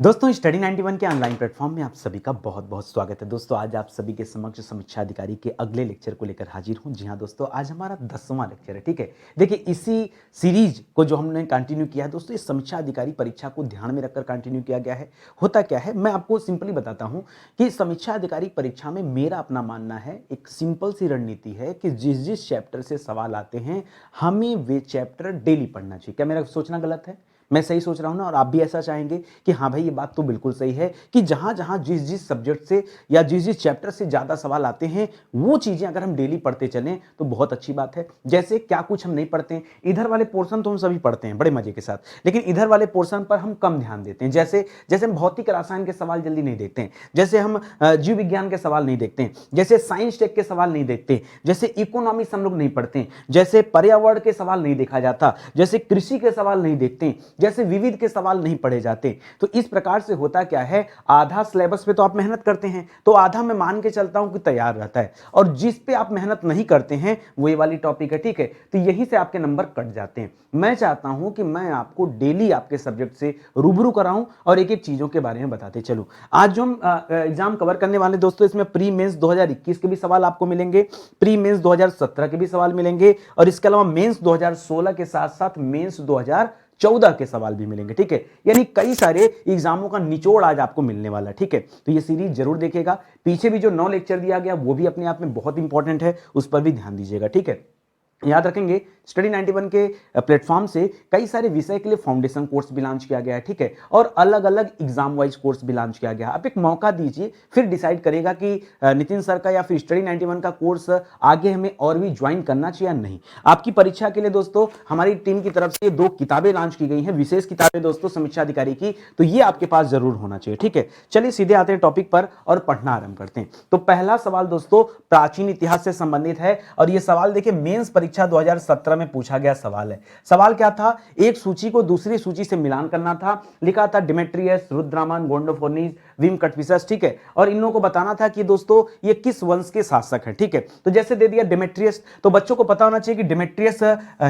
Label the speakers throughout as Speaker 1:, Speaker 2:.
Speaker 1: दोस्तों स्टडी 91 के online platform में आप सभी का बहुत बहुत स्वागत है। दोस्तों आज आप सभी के समक्ष समीक्षा अधिकारी के अगले लेक्चर को लेकर हाजिर हूं। जी हां दोस्तों, आज हमारा 10वां लेक्चर है। ठीक है, देखिए इसी सीरीज को जो हमने कंटिन्यू किया है दोस्तों, इस समीक्षा अधिकारी परीक्षा को ध्यान में रखकर कंटिन्यू किया गया है। होता क्या है, मैं आपको सिंपली बताता हूं कि समीक्षा अधिकारी परीक्षा में मेरा अपना मानना है, एक सिंपल सी रणनीति है कि जिस जिस चैप्टर से सवाल आते हैं हमें वे चैप्टर डेली पढ़ना चाहिए। क्या मेरा सोचना गलत है? मैं सही सोच रहा हूं ना? और आप भी ऐसा चाहेंगे कि हाँ भाई ये बात तो बिल्कुल सही है कि जहां जहां जिस जिस सब्जेक्ट से या जिस जिस चैप्टर से ज्यादा सवाल आते हैं वो चीजें अगर हम डेली पढ़ते चलें तो बहुत अच्छी बात है। जैसे क्या कुछ हम नहीं पढ़ते हैं, इधर वाले पोर्शन तो हम सभी पढ़ते हैं बड़े मजे के साथ, लेकिन इधर वाले पोर्शन पर हम कम ध्यान देते हैं। जैसे जैसे हम भौतिक रसायन के सवाल जल्दी नहीं देखते हैं, जैसे हम जीव विज्ञान के सवाल नहीं देखते हैं, जैसे साइंस टेक के सवाल नहीं देखते, जैसे इकोनॉमिक्स हम लोग नहीं पढ़ते हैं, जैसे पर्यावरण के सवाल नहीं देखा जाता, जैसे कृषि के सवाल नहीं देखते हैं, जैसे विविध के सवाल नहीं पढ़े जाते। तो इस प्रकार से होता क्या है, आधा सिलेबस पे तो आप मेहनत करते हैं तो आधा मैं मान के चलता हूं कि तैयार रहता है, और जिस पे आप मेहनत नहीं करते हैं वो ये वाली टॉपिक है। ठीक है, तो यहीं से आपके नंबर कट जाते हैं। मैं चाहता हूं कि मैं आपको डेली आपके सब्जेक्ट से रूबरू कराऊं और एक एक चीजों के बारे में बताते चलूं। आज जो हम एग्जाम कवर करने वाले दोस्तों, इसमें प्री मेंस 2021 के भी सवाल आपको मिलेंगे, प्री मेंस 2017 के भी सवाल मिलेंगे, और इसके अलावा मेंस 2016 के साथ साथ मेंस 2014 के सवाल भी मिलेंगे। ठीक है, यानी कई सारे एग्जामों का निचोड़ आज आपको मिलने वाला है। ठीक है, तो ये सीरीज जरूर देखिएगा। पीछे भी जो 9 लेक्चर दिया गया वो भी अपने आप में बहुत इंपॉर्टेंट है, उस पर भी ध्यान दीजिएगा। ठीक है, याद रखेंगे स्टडी 91 के प्लेटफॉर्म से कई सारे विषय के लिए फाउंडेशन कोर्स भी लॉन्च किया गया है। ठीक है, और अलग अलग एग्जाम वाइज कोर्स भी लॉन्च किया गया है। आप एक मौका दीजिए, फिर डिसाइड करेगा कि नितिन सर का या फिर स्टडी 91 का कोर्स आगे हमें और भी ज्वाइन करना चाहिए या नहीं। आपकी परीक्षा के लिए दोस्तों हमारी टीम की तरफ से 2 किताबें लॉन्च की गई हैं, विशेष किताबें दोस्तों समीक्षा अधिकारी की, तो ये आपके पास जरूर होना चाहिए। ठीक है, चलिए सीधे आते हैं टॉपिक पर और पढ़ना आरंभ करते हैं। तो पहला सवाल दोस्तों प्राचीन इतिहास से संबंधित है, और यह सवाल देखिए मेंस परीक्षा 2017 में पूछा गया सवाल है। सवाल क्या था, एक सूची को दूसरी सूची से मिलान करना था। लिखा था डिमेट्रियस, रुद्रामन, गोंडोफोर्निस, विम कटफिसस। ठीक है, और इन लोगों को बताना था कि दोस्तों ये किस वंश के शासक हैं। ठीक है, तो जैसे दे दिया डिमेट्रियस, तो बच्चों को पता होना चाहिए कि डिमेट्रियस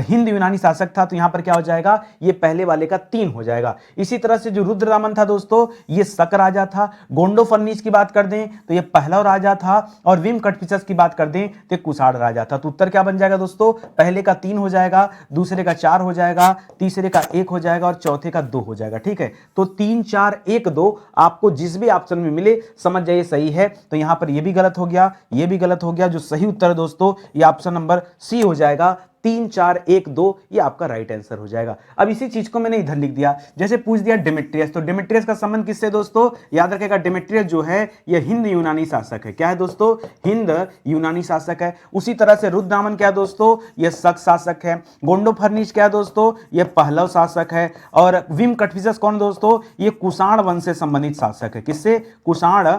Speaker 1: हिंद यूनानी शासक था, तो यहां पर क्या हो जाएगा, ये पहले वाले का 3 हो जाएगा। इसी तरह से जो रुद्ररामन था दोस्तों, ये शक राजा था। गोंडोफोर्निस की बात कर दें तो ये पहला राजा था, और विम कटफिसस की बात कर दें तो कुषाण राजा था। तो उत्तर क्या बन जाएगा दोस्तों, पहले का 3 हो जाएगा, दूसरे का 4 हो जाएगा, तीसरे का 1 हो जाएगा, और चौथे का 2 हो जाएगा। ठीक है, तो 3 4 1 2 आपको जिस भी ऑप्शन में मिले समझ जाइए सही है। तो यहां पर यह भी गलत हो गया, यह भी गलत हो गया। जो सही उत्तर दोस्तों ये ऑप्शन नंबर सी हो जाएगा, 3 4 1 2 ये आपका राइट आंसर हो जाएगा। अब इसी चीज को मैंने इधर लिख दिया, जैसे पूछ दिया डिमेट्रियस, तो डिमेट्रियस का संबंध किससे दोस्तों, याद रखेगा डिमेट्रियस जो है ये हिंद यूनानी शासक है। क्या है दोस्तों, हिंद यूनानी शासक है। उसी तरह से रुद्रदामन क्या है दोस्तों, ये शक शासक है। गोंडोफोर्निस क्या है दोस्तों, ये पहलव शासक है। और विम कटफिसस कौन दोस्तों, ये कुषाण वंश से संबंधित शासक है। किससे, कुषाण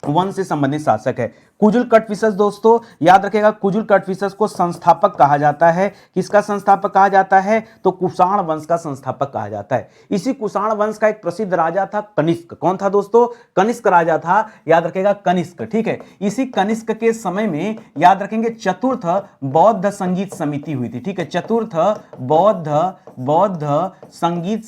Speaker 1: वंश से संबंधित शासक है। कुजुल कटफिसस दोस्तों याद रखेगा, कुजुल कटफिसस को संस्थापक कहा जाता है। किसका संस्थापक कहा जाता है, तो कुषाण वंश का संस्थापक कहा जाता है। इसी कुषाण वंश का एक प्रसिद्ध राजा था कनिष्क। कौन था दोस्तों, कनिष्क राजा था, याद रखेगा कनिष्क। ठीक है, इसी कनिष्क के समय में याद रखेंगे चतुर्थ बौद्ध संगीत समिति हुई थी। ठीक है, चतुर्थ बौद्ध संगीत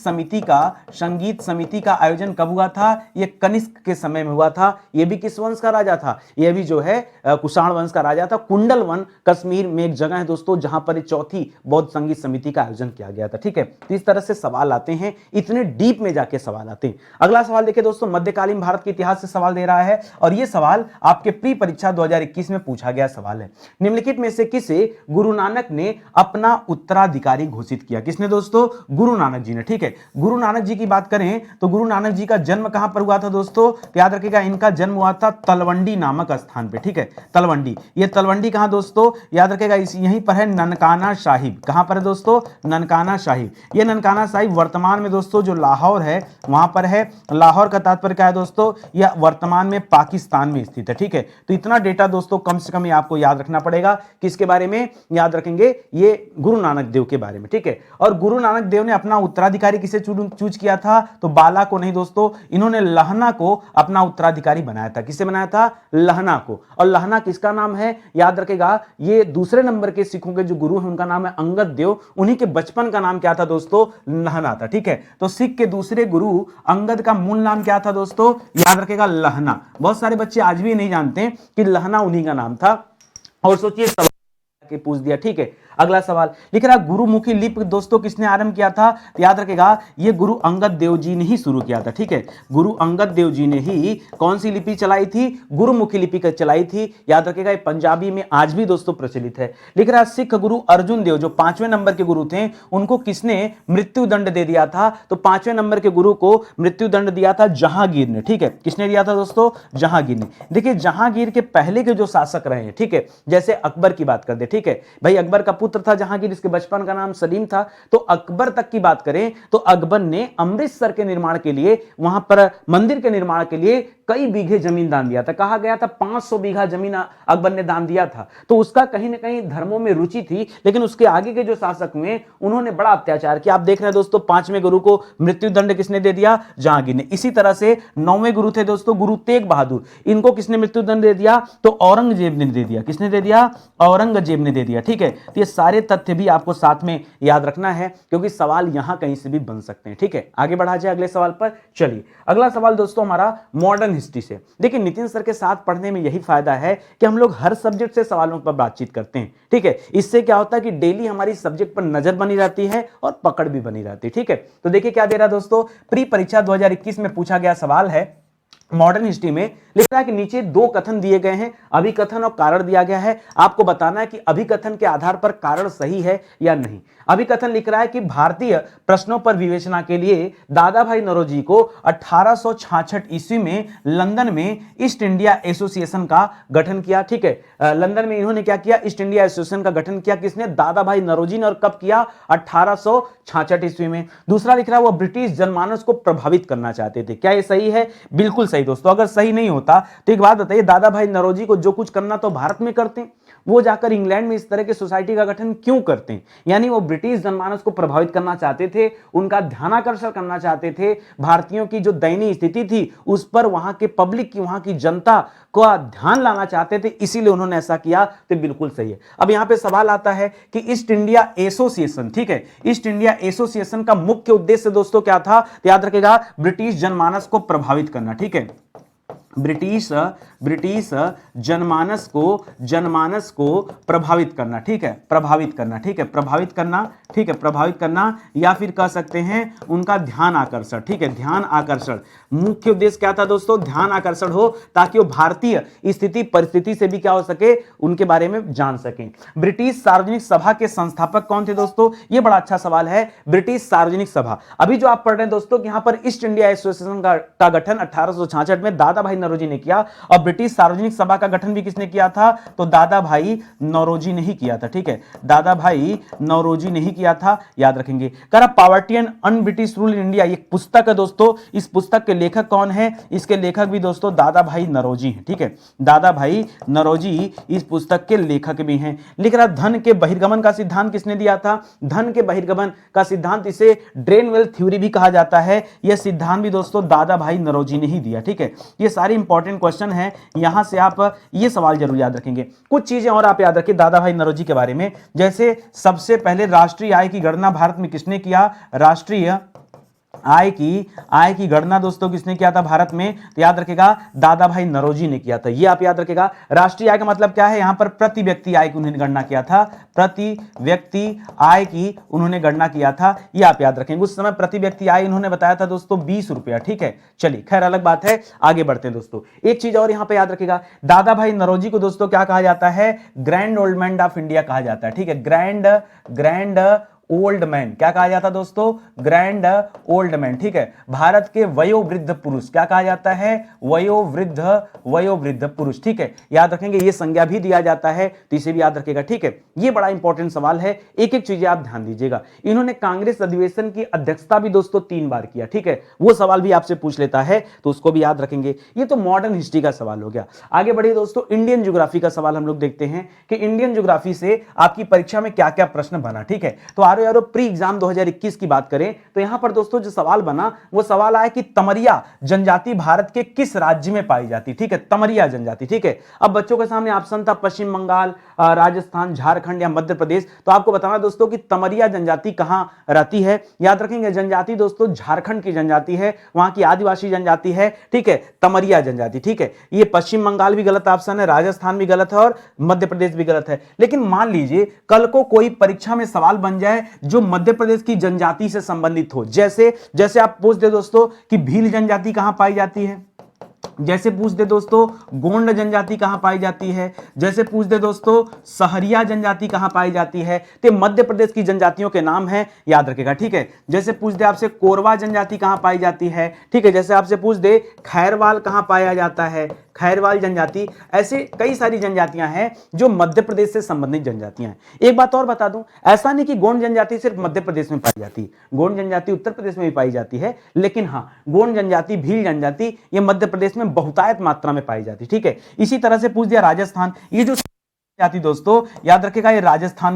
Speaker 1: समिति का आयोजन कब हुआ था, यह कनिष्क के समय में हुआ था। यह भी किस वंश का राजा था, यह भी जो है कुषाण वंश का राजा था। कुंडल वन कश्मीर में एक जगह है दोस्तों जहां पर चौथी बौद्ध संगीत समिति का आयोजन किया गया था। ठीक है, तो इस तरह से सवाल आते हैं, इतने डीप में जाके सवाल आते हैं। अगला सवाल देखिए दोस्तों, मध्यकालीन भारत के इतिहास से सवाल दे रहा है, और यह सवाल आपके प्री परीक्षा 2021 में पूछा गया सवाल है। निम्नलिखित में से किसे गुरु नानक ने अपना उत्तराधिकारी घोषित किया। किसने दोस्तों, गुरु नानक जी ने। ठीक है, गुरु नानक जी की बात करें तो गुरु नानक जी का जन्म कहां पर हुआ था दोस्तों, तो याद रखिएगा इनका जन्म हुआ था तलवंडी नामक स्थान पे। ठीक है, तलवंडी, ये तलवंडी कहां दोस्तों, याद रखेगा यहीं पर है ननकाना साहिब। कहां पर है दोस्तों, ननकाना साहिब। ये ननकाना साहिब वर्तमान में दोस्तों जो लाहौर है वहां पर है। लाहौर का तात्पर्य क्या है दोस्तों, यह वर्तमान में पाकिस्तान में स्थित है। ठीक है, तो इतना डेटा दोस्तों कम से कम आपको याद रखना पड़ेगा। किसके बारे में याद रखेंगे, ये गुरु नानक देव के बारे में। ठीक है, और गुरु नानक देव ने अपना उत्तराधिकारी किसे चूज किया था, तो बाला को नहीं दोस्तों, इन्होंने लहना को अपना उत्तराधिकारी बनाया था। किसे बनाया था, लहना को। को। और लहना किसका नाम है, याद रखेगा, ये दूसरे नंबर के सिखों के जो गुरु हैं उनका नाम है अंगद देव, उन्हीं के बचपन का नाम क्या था दोस्तों, लहना था। ठीक है, तो सिख के दूसरे गुरु अंगद का मूल नाम क्या था दोस्तों, याद रखेगा लहना। बहुत सारे बच्चे आज भी नहीं जानते कि लहना उन्हीं का नाम था। और सोचिए सवाल के पूछ दिया। ठीक है, अगला सवाल लिख रहा है गुरुमुखी लिपि दोस्तों किसने आरंभ किया था, तो याद रखेगा ये गुरु अंगद देव जी ने ही शुरू किया था। ठीक है, गुरु अंगद देव जी ने ही कौन सी लिपि चलाई थी, गुरुमुखी लिपि का चलाई थी। याद रखेगा ये पंजाबी में आज भी दोस्तों प्रचलित है। लिख रहा है सिख गुरु अर्जुन देव जो 5वें नंबर के गुरु थे, उनको किसने मृत्यु दंड दे दिया था, तो 5वें नंबर के गुरु को मृत्यु दंड दिया था जहांगीर ने। ठीक है, किसने दिया था दोस्तों, जहांगीर ने। देखिए जहांगीर के पहले के जो शासक रहे हैं, ठीक है, जैसे अकबर की बात कर दे, ठीक है भाई, अकबर का पुत्र था जहांगीर, इसके बचपन का नाम सलीम था। तो अकबर तक की बात करें तो अकबर ने अमृतसर के निर्माण के लिए, वहां पर मंदिर के निर्माण के लिए कई बीघे जमीन दान दिया था। कहा गया था 500 बीघा जमीन अकबर ने दान दिया था। तो उसका कहीं ना कहीं धर्मों में रुचि थी, लेकिन उसके आगे के जो शासक हुए उन्होंने बड़ा अत्याचार किया। आप देख रहे हैं दोस्तों 5वें गुरु को मृत्यु दंड किसने दे दिया, जहांगीर ने। इसी तरह से 9वें गुरु थे दोस्तों गुरु तेग बहादुर, इनको किसने मृत्यु दंड दे दिया, तो औरंगजेब ने दे दिया। किसने दे दिया, औरंगजेब ने दे दिया। ठीक है, तो ये सारे तथ्य भी आपको साथ में याद रखना है, क्योंकि सवाल यहां कहीं से भी बन सकते हैं। ठीक है, आगे बढ़ा जाए अगले सवाल पर। चलिए अगला सवाल दोस्तों हमारा मॉडर्न हिस्ट्री से। देखिए नितिन सर के साथ पढ़ने में यही फायदा है कि हम लोग हर सब्जेक्ट से सवालों पर बातचीत करते हैं। ठीक है, इससे क्या होता है कि डेली हमारी सब्जेक्ट पर नजर बनी रहती है और पकड़ भी बनी रहती है। ठीक है, तो देखिए क्या दे रहा है दोस्तों, प्री परीक्षा 2021 में पूछा गया सवाल है मॉडर्न हिस्ट्री में। लिख रहा है कि नीचे दो कथन दिए गए हैं, अभिकथन और कारण दिया गया है। आपको बताना है कि अभिकथन के आधार पर कारण सही है या नहीं। अभिकथन लिख रहा है कि भारतीय प्रश्नों पर विवेचना के लिए दादा भाई नौरोजी को 1866 ईस्वी में लंदन में ईस्ट इंडिया एसोसिएशन का गठन किया। ठीक है, लंदन में इन्होंने क्या किया, ईस्ट इंडिया एसोसिएशन का गठन किया। किसने, दादा भाई नौरोजी ने। और कब किया, 1866 ईस्वी में। दूसरा लिख रहा है वो ब्रिटिश जनमानस को प्रभावित करना चाहते थे। क्या ये सही है, बिल्कुल सही दोस्तों। अगर सही नहीं होता तो एक बात बताइए, दादा भाई नौरोजी को जो कुछ करना तो भारत में करते हैं, वो जाकर इंग्लैंड में इस तरह की सोसाइटी का गठन क्यों करते हैं। यानी वो ब्रिटिश जनमानस को प्रभावित करना चाहते थे, उनका ध्यानाकर्षण करना चाहते थे। भारतीयों की जो दयनीय स्थिति थी उस पर वहां के पब्लिक की, वहां की जनता को ध्यान लाना चाहते थे, इसीलिए उन्होंने ऐसा किया। तो बिल्कुल सही है। अब यहां पे सवाल आता है कि ईस्ट इंडिया एसोसिएशन, ठीक है, ईस्ट इंडिया एसोसिएशन का मुख्य उद्देश्य दोस्तों क्या था, तो याद रखेगा ब्रिटिश जनमानस को प्रभावित करना। ठीक है, ब्रिटिश जनमानस को प्रभावित करना। ठीक है, प्रभावित करना। ठीक है, प्रभावित करना। ठीक है, प्रभावित करना, या फिर कह सकते हैं उनका ध्यान आकर्षण। ठीक है, ध्यान आकर्षण। मुख्य उद्देश्य क्या था दोस्तों, ध्यान आकर्षण हो, ताकि वो भारतीय स्थिति परिस्थिति से भी क्या हो सके, उनके बारे में जान सकें। ब्रिटिश सार्वजनिक सभा के संस्थापक कौन थे दोस्तों, ये बड़ा अच्छा सवाल है। ब्रिटिश सार्वजनिक सभा, अभी जो आप पढ़ रहे हैं दोस्तों कि यहां पर ईस्ट इंडिया एसोसिएशन का गठन 1866 में दादा भाई नौरोजी ने किया। और ब्रिटिश सार्वजनिक सभा का गठन भी किसने किया था, तो दादा भाई नौरोजी ने ही किया था। ठीक है, दादा भाई नौरोजी ने ही किया था, याद रखेंगे। करा poverty and un British rule in India, ये पुस्तक है दोस्तों। इस पुस्तक के लेखक कौन है, इसके लेखक भी दोस्तों दादा भाई नौरोजी हैं। ठीक है, दादा भाई नौरोजी इस पुस्तक के लेखक भी हैं। लिख रहा धन के बहिर्गमन का सिद्धांत किसने दिया था, धन के बहिर्गमन का सिद्धांत, इसे ड्रेन वेल्थ थ्योरी भी कहा जाता है। यह सिद्धांत भी दोस्तों दादा भाई नौरोजी ने ही दिया। ठीक है, ये सारी इंपॉर्टेंट क्वेश्चन है, यहां से आप ये सवाल जरूर याद रखेंगे। कुछ चीजें और आप याद रखिए दादा भाई नौरोजी के बारे में, जैसे सबसे पहले राष्ट्रीय आय की गणना भारत में किसने किया, राष्ट्रीय आय की गणना दोस्तों किसने किया था भारत में, तो याद रखेगा दादा भाई नौरोजी ने किया था। ये आप याद रखेगा। राष्ट्रीय आय का मतलब क्या है, यहां पर प्रति व्यक्ति आय की उन्होंने गणना किया था, प्रति व्यक्ति आय की उन्होंने गणना किया था, ये आप याद रखेंगे। उस समय प्रति व्यक्ति आय इन्होंने बताया था दोस्तों 20 रुपया। ठीक है, चलिए खैर अलग बात है, आगे बढ़ते हैं दोस्तों। एक चीज और यहां पर याद रखेगा, दादा भाई नौरोजी को दोस्तों क्या कहा जाता है, grand old man of India कहा जाता है। ठीक है, ग्रैंड ओल्ड मैन क्या कहा जाता है दोस्तों, ग्रैंड ओल्ड मैन। ठीक है, भारत के वयोवृद्ध पुरुष क्या कहा जाता है, वयोवृद्ध पुरुष। ठीक है, याद रखेंगे, ये संज्ञा भी दिया जाता है, तो इसे भी याद रखेगा। ठीक है, ये बड़ा इंपॉर्टेंट सवाल है, एक एक चीजें आप ध्यान दीजिएगा। इन्होंने कांग्रेस अधिवेशन की अध्यक्षता भी दोस्तों 3 बार किया। ठीक है, वो सवाल भी आपसे पूछ लेता है, तो उसको भी याद रखेंगे। ये तो मॉडर्न हिस्ट्री का सवाल हो गया। आगे बढ़िए दोस्तों, इंडियन ज्योग्राफी का सवाल हम लोग देखते हैं कि इंडियन ज्योग्राफी से आपकी परीक्षा में क्या क्या प्रश्न बना। ठीक है, तो यारो प्री एग्जाम 2021 की बात करें तो यहां पर दोस्तों जो सवाल बना वो सवाल आया कि तमरिया जनजाति भारत के किस राज्य में पाई जाती, ठीक है, तमरिया जनजाति, ठीक है। अब बच्चों के सामने ऑप्शन था पश्चिम बंगाल, राजस्थान, झारखंड या मध्य प्रदेश। तो आपको बताना दोस्तों कि तमरिया जनजाति कहां रहती है। याद रखेंगे जनजाति दोस्तों झारखंड की जनजाति है, वहां की आदिवासी जनजाति है, ठीक है, तमरिया जनजाति, ठीक है। ये पश्चिम बंगाल भी गलत ऑप्शन है, राजस्थान भी गलत है और मध्य प्रदेश भी गलत है। लेकिन मान लीजिए कल को कोई परीक्षा में सवाल बन जाए जो मध्य प्रदेश की जनजाति से संबंधित हो, जैसे जैसे आप पूछ दे दोस्तों कि भील जनजाति कहां पाई जाती है, जैसे पूछ दे दोस्तों गोंड जनजाति कहां पाई जाती है, जैसे पूछ दे दोस्तों सहरिया जनजाति कहां पाई जाती है, तो मध्य प्रदेश की जनजातियों के नाम है, याद रखेगा, ठीक है। जैसे पूछ दे आपसे कोरवा जनजाति कहां पाई जाती है, ठीक है, जैसे आपसे पूछ दे खैरवाल कहां पाया जाता है, खैरवाल जनजाति, ऐसे कई सारी जनजातियां हैं जो मध्य प्रदेश से संबंधित जनजातियां हैं। एक बात और बता दूं, ऐसा नहीं कि गोंड जनजाति सिर्फ मध्य प्रदेश में पाई जाती है, गोंड जनजाति उत्तर प्रदेश में भी पाई जाती है, लेकिन हाँ गोंड जनजाति, भील जनजाति ये मध्य प्रदेश में बहुतायत मात्रा में पाई जाती है, ठीक है। इसी तरह से पूछ दिया राजस्थान, ये जो जाति दोस्तों याद रखेगा ये राजस्थान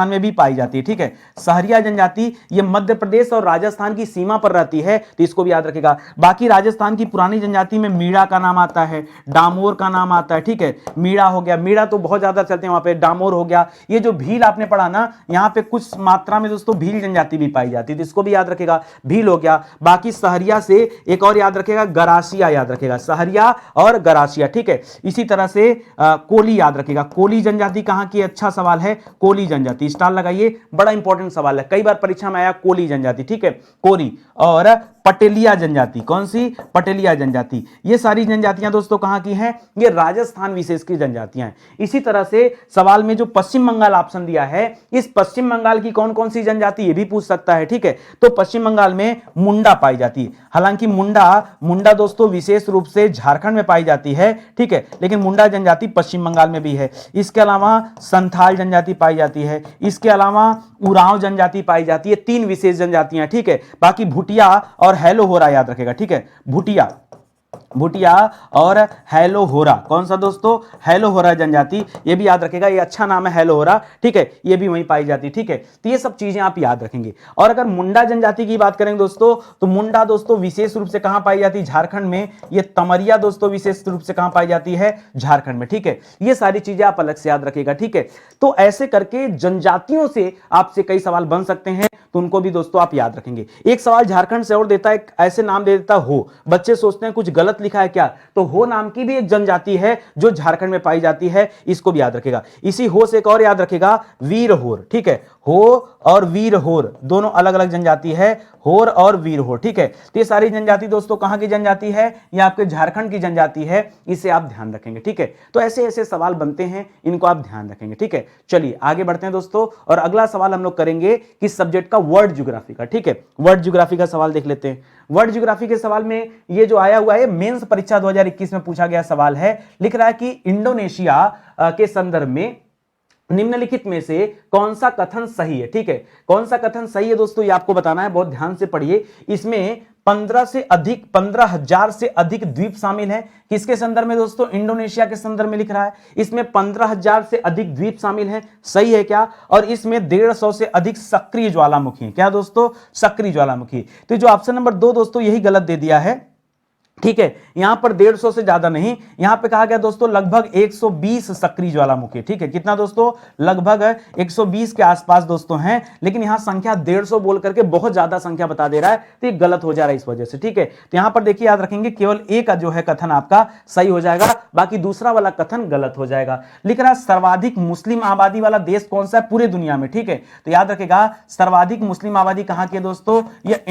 Speaker 1: में भी पाई जाती है, ठीक है। सहरिया जनजाति ये मध्य प्रदेश और राजस्थान की सीमा पर रहती है, तो इसको भी याद रखेगा। बाकी राजस्थान की पुरानी जनजाति में मीणा का नाम आता है, डामोर का नाम आता है, ठीक है। मीणा हो गया, मीणा तो बहुत ज्यादा चलते हैं वहां पे, डामोर हो गया। ये जो भील आपने पढ़ा ना, यहाँ पे कुछ मात्रा में दोस्तों भील जनजाति भी पाई जाती है, तो इसको भी याद रखेगा, भील हो गया। बाकी सहरिया से एक और याद रखेगा, गरासिया याद रखेगा, सहरिया और गरासिया, ठीक है। इसी तरह से कोली याद रखेगा, कोली जनजाति कहां की, अच्छा सवाल है, कोली जनजाति, स्टार लगाइए, बड़ा इंपॉर्टेंट सवाल है, कई बार परीक्षा में आया कोली जनजाति, ठीक है, कोली। और पटेलिया जनजाति, कौन सी, पटेलिया जनजाति, ये सारी जनजातियां दोस्तों कहां की हैं, ये राजस्थान विशेष की जनजातियां हैं। इसी तरह से सवाल में जो पश्चिम बंगाल ऑप्शन दिया है, इस पश्चिम बंगाल की कौन कौन सी जनजाति ये भी पूछ सकता है, ठीक है। तो पश्चिम बंगाल में मुंडा पाई जाती है, हालांकि मुंडा दोस्तों विशेष रूप से झारखंड में पाई जाती है, ठीक है, लेकिन मुंडा जनजाति पश्चिम बंगाल में भी है। इसके अलावा संथाल जनजाति पाई जाती है, इसके अलावा उरांव जनजाति पाई जाती है, 3 विशेष जनजातियां, ठीक है। बाकी भूटिया और हेलो होरा याद रखेगा, ठीक है, भूटिया और हेलो होरा, कौन सा दोस्तों, हेलो होरा जनजाति, ये भी याद रखेगा, ये अच्छा नाम है हेलो होरा, ठीक है, ये भी वहीं पाई जाती है, ठीक है। तो ये सब चीजें आप याद रखेंगे। और अगर मुंडा जनजाति की बात करेंगे दोस्तों, तो मुंडा दोस्तों विशेष रूप से कहां पाई जाती है, झारखंड में। ये तमरिया दोस्तों विशेष रूप से कहां पाई जाती है, झारखंड में, ठीक है। ये सारी चीजें आप अलग से याद रखेगा, ठीक है। तो ऐसे करके जनजातियों से आपसे कई सवाल बन सकते हैं, तो उनको भी दोस्तों आप याद रखेंगे। एक सवाल झारखंड से और देता है, ऐसे नाम दे देता हो, बच्चे सोचते हैं कुछ गलत लिखा है क्या, तो हो नाम की भी एक जनजाति है जो झारखंड में पाई जाती है, इसको भी याद रखेगा। इसी हो से एक और याद रखेगा, वीरहोर, ठीक है, हो और वीरहोर दोनों अलग अलग जनजाति है, होर और वीरहोर, ठीक है। तो ये सारी जनजाति दोस्तों कहां की जनजाति है, ये आपके झारखंड की जनजाति है, इसे आप ध्यान रखेंगे, ठीक है। तो ऐसे ऐसे सवाल बनते हैं, इनको आप ध्यान रखेंगे, ठीक है। चलिए आगे बढ़ते हैं दोस्तों, और अगला सवाल हम लोग करेंगे किस सब्जेक्ट का, वर्ल्ड ज्योग्राफी का, ठीक है। वर्ल्ड ज्योग्राफी का सवाल देख लेते हैं। वर्ल्ड ज्योग्राफी के सवाल में ये जो आया हुआ है, मेंस परीक्षा 2021 में पूछा गया सवाल है, लिख रहा है कि इंडोनेशिया के संदर्भ में निम्नलिखित में से कौन सा कथन सही है, ठीक है। कौन सा कथन सही है दोस्तों, ये आपको बताना है, बहुत ध्यान से पढ़िए। इसमें 15,000 से अधिक द्वीप शामिल हैं, किसके संदर्भ में दोस्तों, इंडोनेशिया के संदर्भ में लिख रहा है। इसमें 15,000 से अधिक द्वीप शामिल हैं, सही है क्या। और इसमें 150 से अधिक सक्रिय ज्वालामुखी हैं, क्या दोस्तों, सक्रिय ज्वालामुखी। तो जो ऑप्शन नंबर 2 दोस्तों यही गलत दे दिया है, ठीक है। यहां पर 150 से ज्यादा नहीं, यहां पे कहा गया दोस्तों लगभग 120 सक्रिय ज्वालामुखी, ठीक है। कितना दोस्तों, लगभग 120 के आसपास दोस्तों हैं, लेकिन यहां संख्या 150 बोल करके बहुत ज्यादा संख्या बता दे रहा है, तो ये गलत हो जा रहा है इस वजह से, ठीक है। तो यहां पर देखिए याद रखेंगे, केवल एक का जो है कथन आपका सही हो जाएगा, बाकी दूसरा वाला कथन गलत हो जाएगा। लिख रहा है सर्वाधिक मुस्लिम आबादी वाला देश कौन सा है पूरे दुनिया में, ठीक है। तो याद रखेगा सर्वाधिक मुस्लिम आबादी कहां की है दोस्तों, ये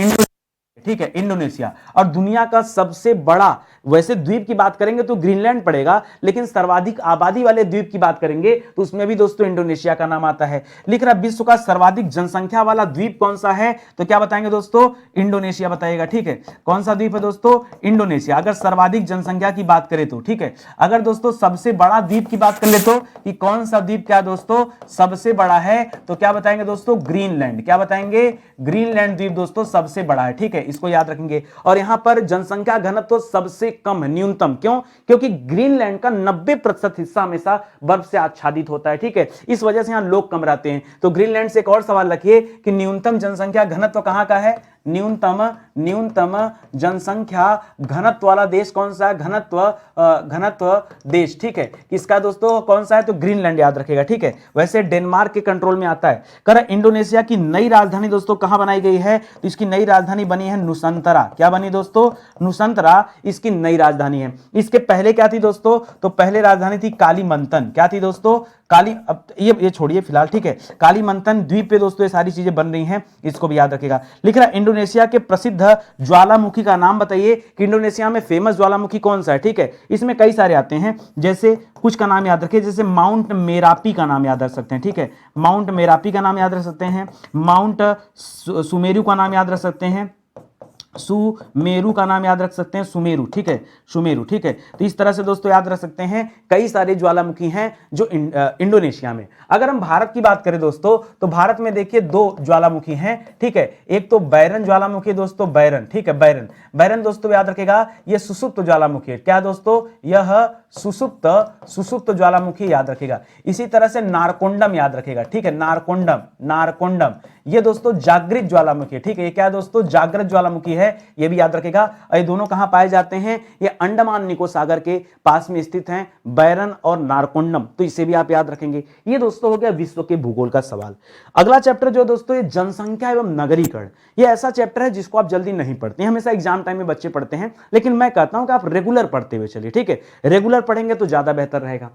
Speaker 1: ठीक है, इंडोनेशिया। और दुनिया का सबसे बड़ा, वैसे द्वीप की बात करेंगे तो ग्रीनलैंड पड़ेगा, लेकिन सर्वाधिक आबादी वाले द्वीप की बात करेंगे तो उसमें भी दोस्तों इंडोनेशिया का नाम आता है। लिख रहा विश्व का सर्वाधिक जनसंख्या वाला द्वीप कौन सा है, तो क्या बताएंगे दोस्तों, इंडोनेशिया बताएगा, ठीक है। कौन सा द्वीप है दोस्तों, इंडोनेशिया, अगर सर्वाधिक जनसंख्या की बात करें तो, ठीक है। अगर दोस्तों सबसे बड़ा द्वीप की बात कर ले तो, कि कौन सा द्वीप क्या दोस्तों सबसे बड़ा है, तो क्या बताएंगे दोस्तों, ग्रीनलैंड, क्या बताएंगे, ग्रीनलैंड द्वीप दोस्तों सबसे बड़ा है, ठीक है, इसको याद रखेंगे। और यहां पर जनसंख्या घनत्व तो सबसे सबसे कम है, न्यूनतम। क्यों? क्योंकि ग्रीनलैंड का 90% हिस्सा हमेशा बर्फ से आच्छादित होता है, ठीक है, इस वजह से यहां लोग कम रहते हैं। तो ग्रीनलैंड से एक और सवाल रखिए कि न्यूनतम जनसंख्या घनत्व कहां का है? न्यूनतम जनसंख्या घनत्व वाला देश कौन सा है? घनत्व देश, ठीक है, किसका दोस्तों? कौन सा है? तो ग्रीनलैंड याद रखेगा, ठीक है। वैसे डेनमार्क के कंट्रोल में आता है। कर इंडोनेशिया की नई राजधानी दोस्तों कहां बनाई गई है? तो इसकी नई राजधानी बनी है नुसंतरा। क्या बनी दोस्तों? नुसंतरा इसकी नई राजधानी है। इसके पहले क्या थी दोस्तों? तो पहले राजधानी थी कालीमंतन। क्या थी दोस्तों? काली, अब ये छोड़िए फिलहाल, ठीक है। कालीमंतन द्वीप पे दोस्तों ये सारी चीजें बन रही हैं, इसको भी याद रखिएगा। लिख रहा इंडोनेशिया के प्रसिद्ध ज्वालामुखी का नाम बताइए कि इंडोनेशिया में फेमस ज्वालामुखी कौन सा है, ठीक है। इसमें कई सारे आते हैं, जैसे कुछ का नाम याद रखिए, जैसे माउंट मेरापी का नाम याद रख सकते हैं, ठीक है, माउंट मेरापी का नाम याद रख सकते हैं, माउंट सुमेरु का नाम याद रख सकते हैं, सुमेरु का नाम याद रख सकते हैं, सुमेरु, ठीक है, सुमेरु, ठीक है। तो इस तरह से दोस्तों याद रख सकते हैं, कई सारे ज्वालामुखी हैं जो इंडोनेशिया में। अगर हम भारत की बात करें दोस्तों, तो भारत में देखिए 2 ज्वालामुखी हैं, ठीक है। एक तो बैरन ज्वालामुखी दोस्तों, बैरन, ठीक है, बैरन दोस्तों याद रखेगा, यह सुसुप्त ज्वालामुखी है। क्या दोस्तों? यह सुसुप्त ज्वालामुखी याद रखेगा। इसी तरह से नारकोंडम याद रखेगा, ठीक है, नारकोंडम ये दोस्तों जागृत ज्वालामुखी है, ठीक है। ये क्या दोस्तों? जागृत ज्वालामुखी है, ये भी याद रखेगा। ये दोनों कहां पाए जाते हैं? ये अंडमान निकोबार सागर के पास में स्थित हैं, बैरन और नारकोंडम, तो इसे भी आप याद रखेंगे। ये दोस्तों हो गया विश्व के भूगोल का सवाल। अगला चैप्टर जो दोस्तों ये जनसंख्या एवं नगरीकरण, ये ऐसा चैप्टर है जिसको आप जल्दी नहीं पढ़ते हैं, हमेशा एग्जाम टाइम में बच्चे पढ़ते हैं, लेकिन मैं कहता हूं कि आप रेगुलर पढ़ते हुए चलिए, ठीक है, रेगुलर पढ़ेंगे तो ज्यादा बेहतर रहेगा।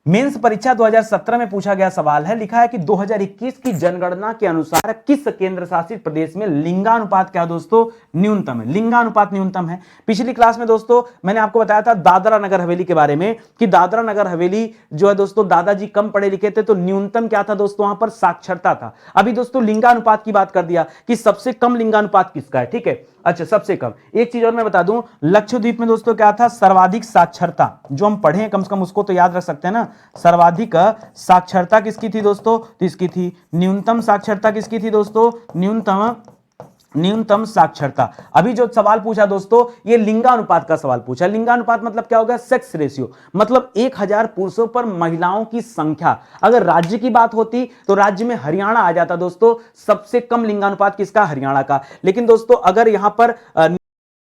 Speaker 1: मेंस परीक्षा 2017 में पूछा गया सवाल है, लिखा है कि 2021 की जनगणना के अनुसार किस केंद्र शासित प्रदेश में लिंगानुपात क्या दोस्तों? न्यूनतम है। लिंगानुपात न्यूनतम है। पिछली क्लास में दोस्तों मैंने आपको बताया था दादरा नगर हवेली के बारे में कि दादरा नगर हवेली जो है दोस्तों, दादाजी कम पढ़े लिखे थे, तो न्यूनतम क्या था दोस्तों? वहां पर साक्षरता था। अभी दोस्तों लिंगानुपात की बात कर दिया कि सबसे कम लिंगानुपात किसका है, ठीक है। अच्छा, सबसे कम। एक चीज और मैं बता दूं, लक्षद्वीप में दोस्तों क्या था? सर्वाधिक साक्षरता, जो हम पढ़े हैं कम से कम उसको तो याद रख सकते हैं ना। सर्वाधिक साक्षरता किसकी थी दोस्तों? तो इसकी थी। न्यूनतम साक्षरता किसकी थी दोस्तों? न्यूनतम साक्षरता। अभी जो सवाल पूछा दोस्तों, ये लिंगानुपात का सवाल पूछा। लिंगानुपात मतलब क्या होगा? सेक्स रेशियो, मतलब 1000 पुरुषों पर महिलाओं की संख्या। अगर राज्य की बात होती तो राज्य में हरियाणा आ जाता दोस्तों, सबसे कम लिंगानुपात किसका? हरियाणा का। लेकिन दोस्तों अगर यहां पर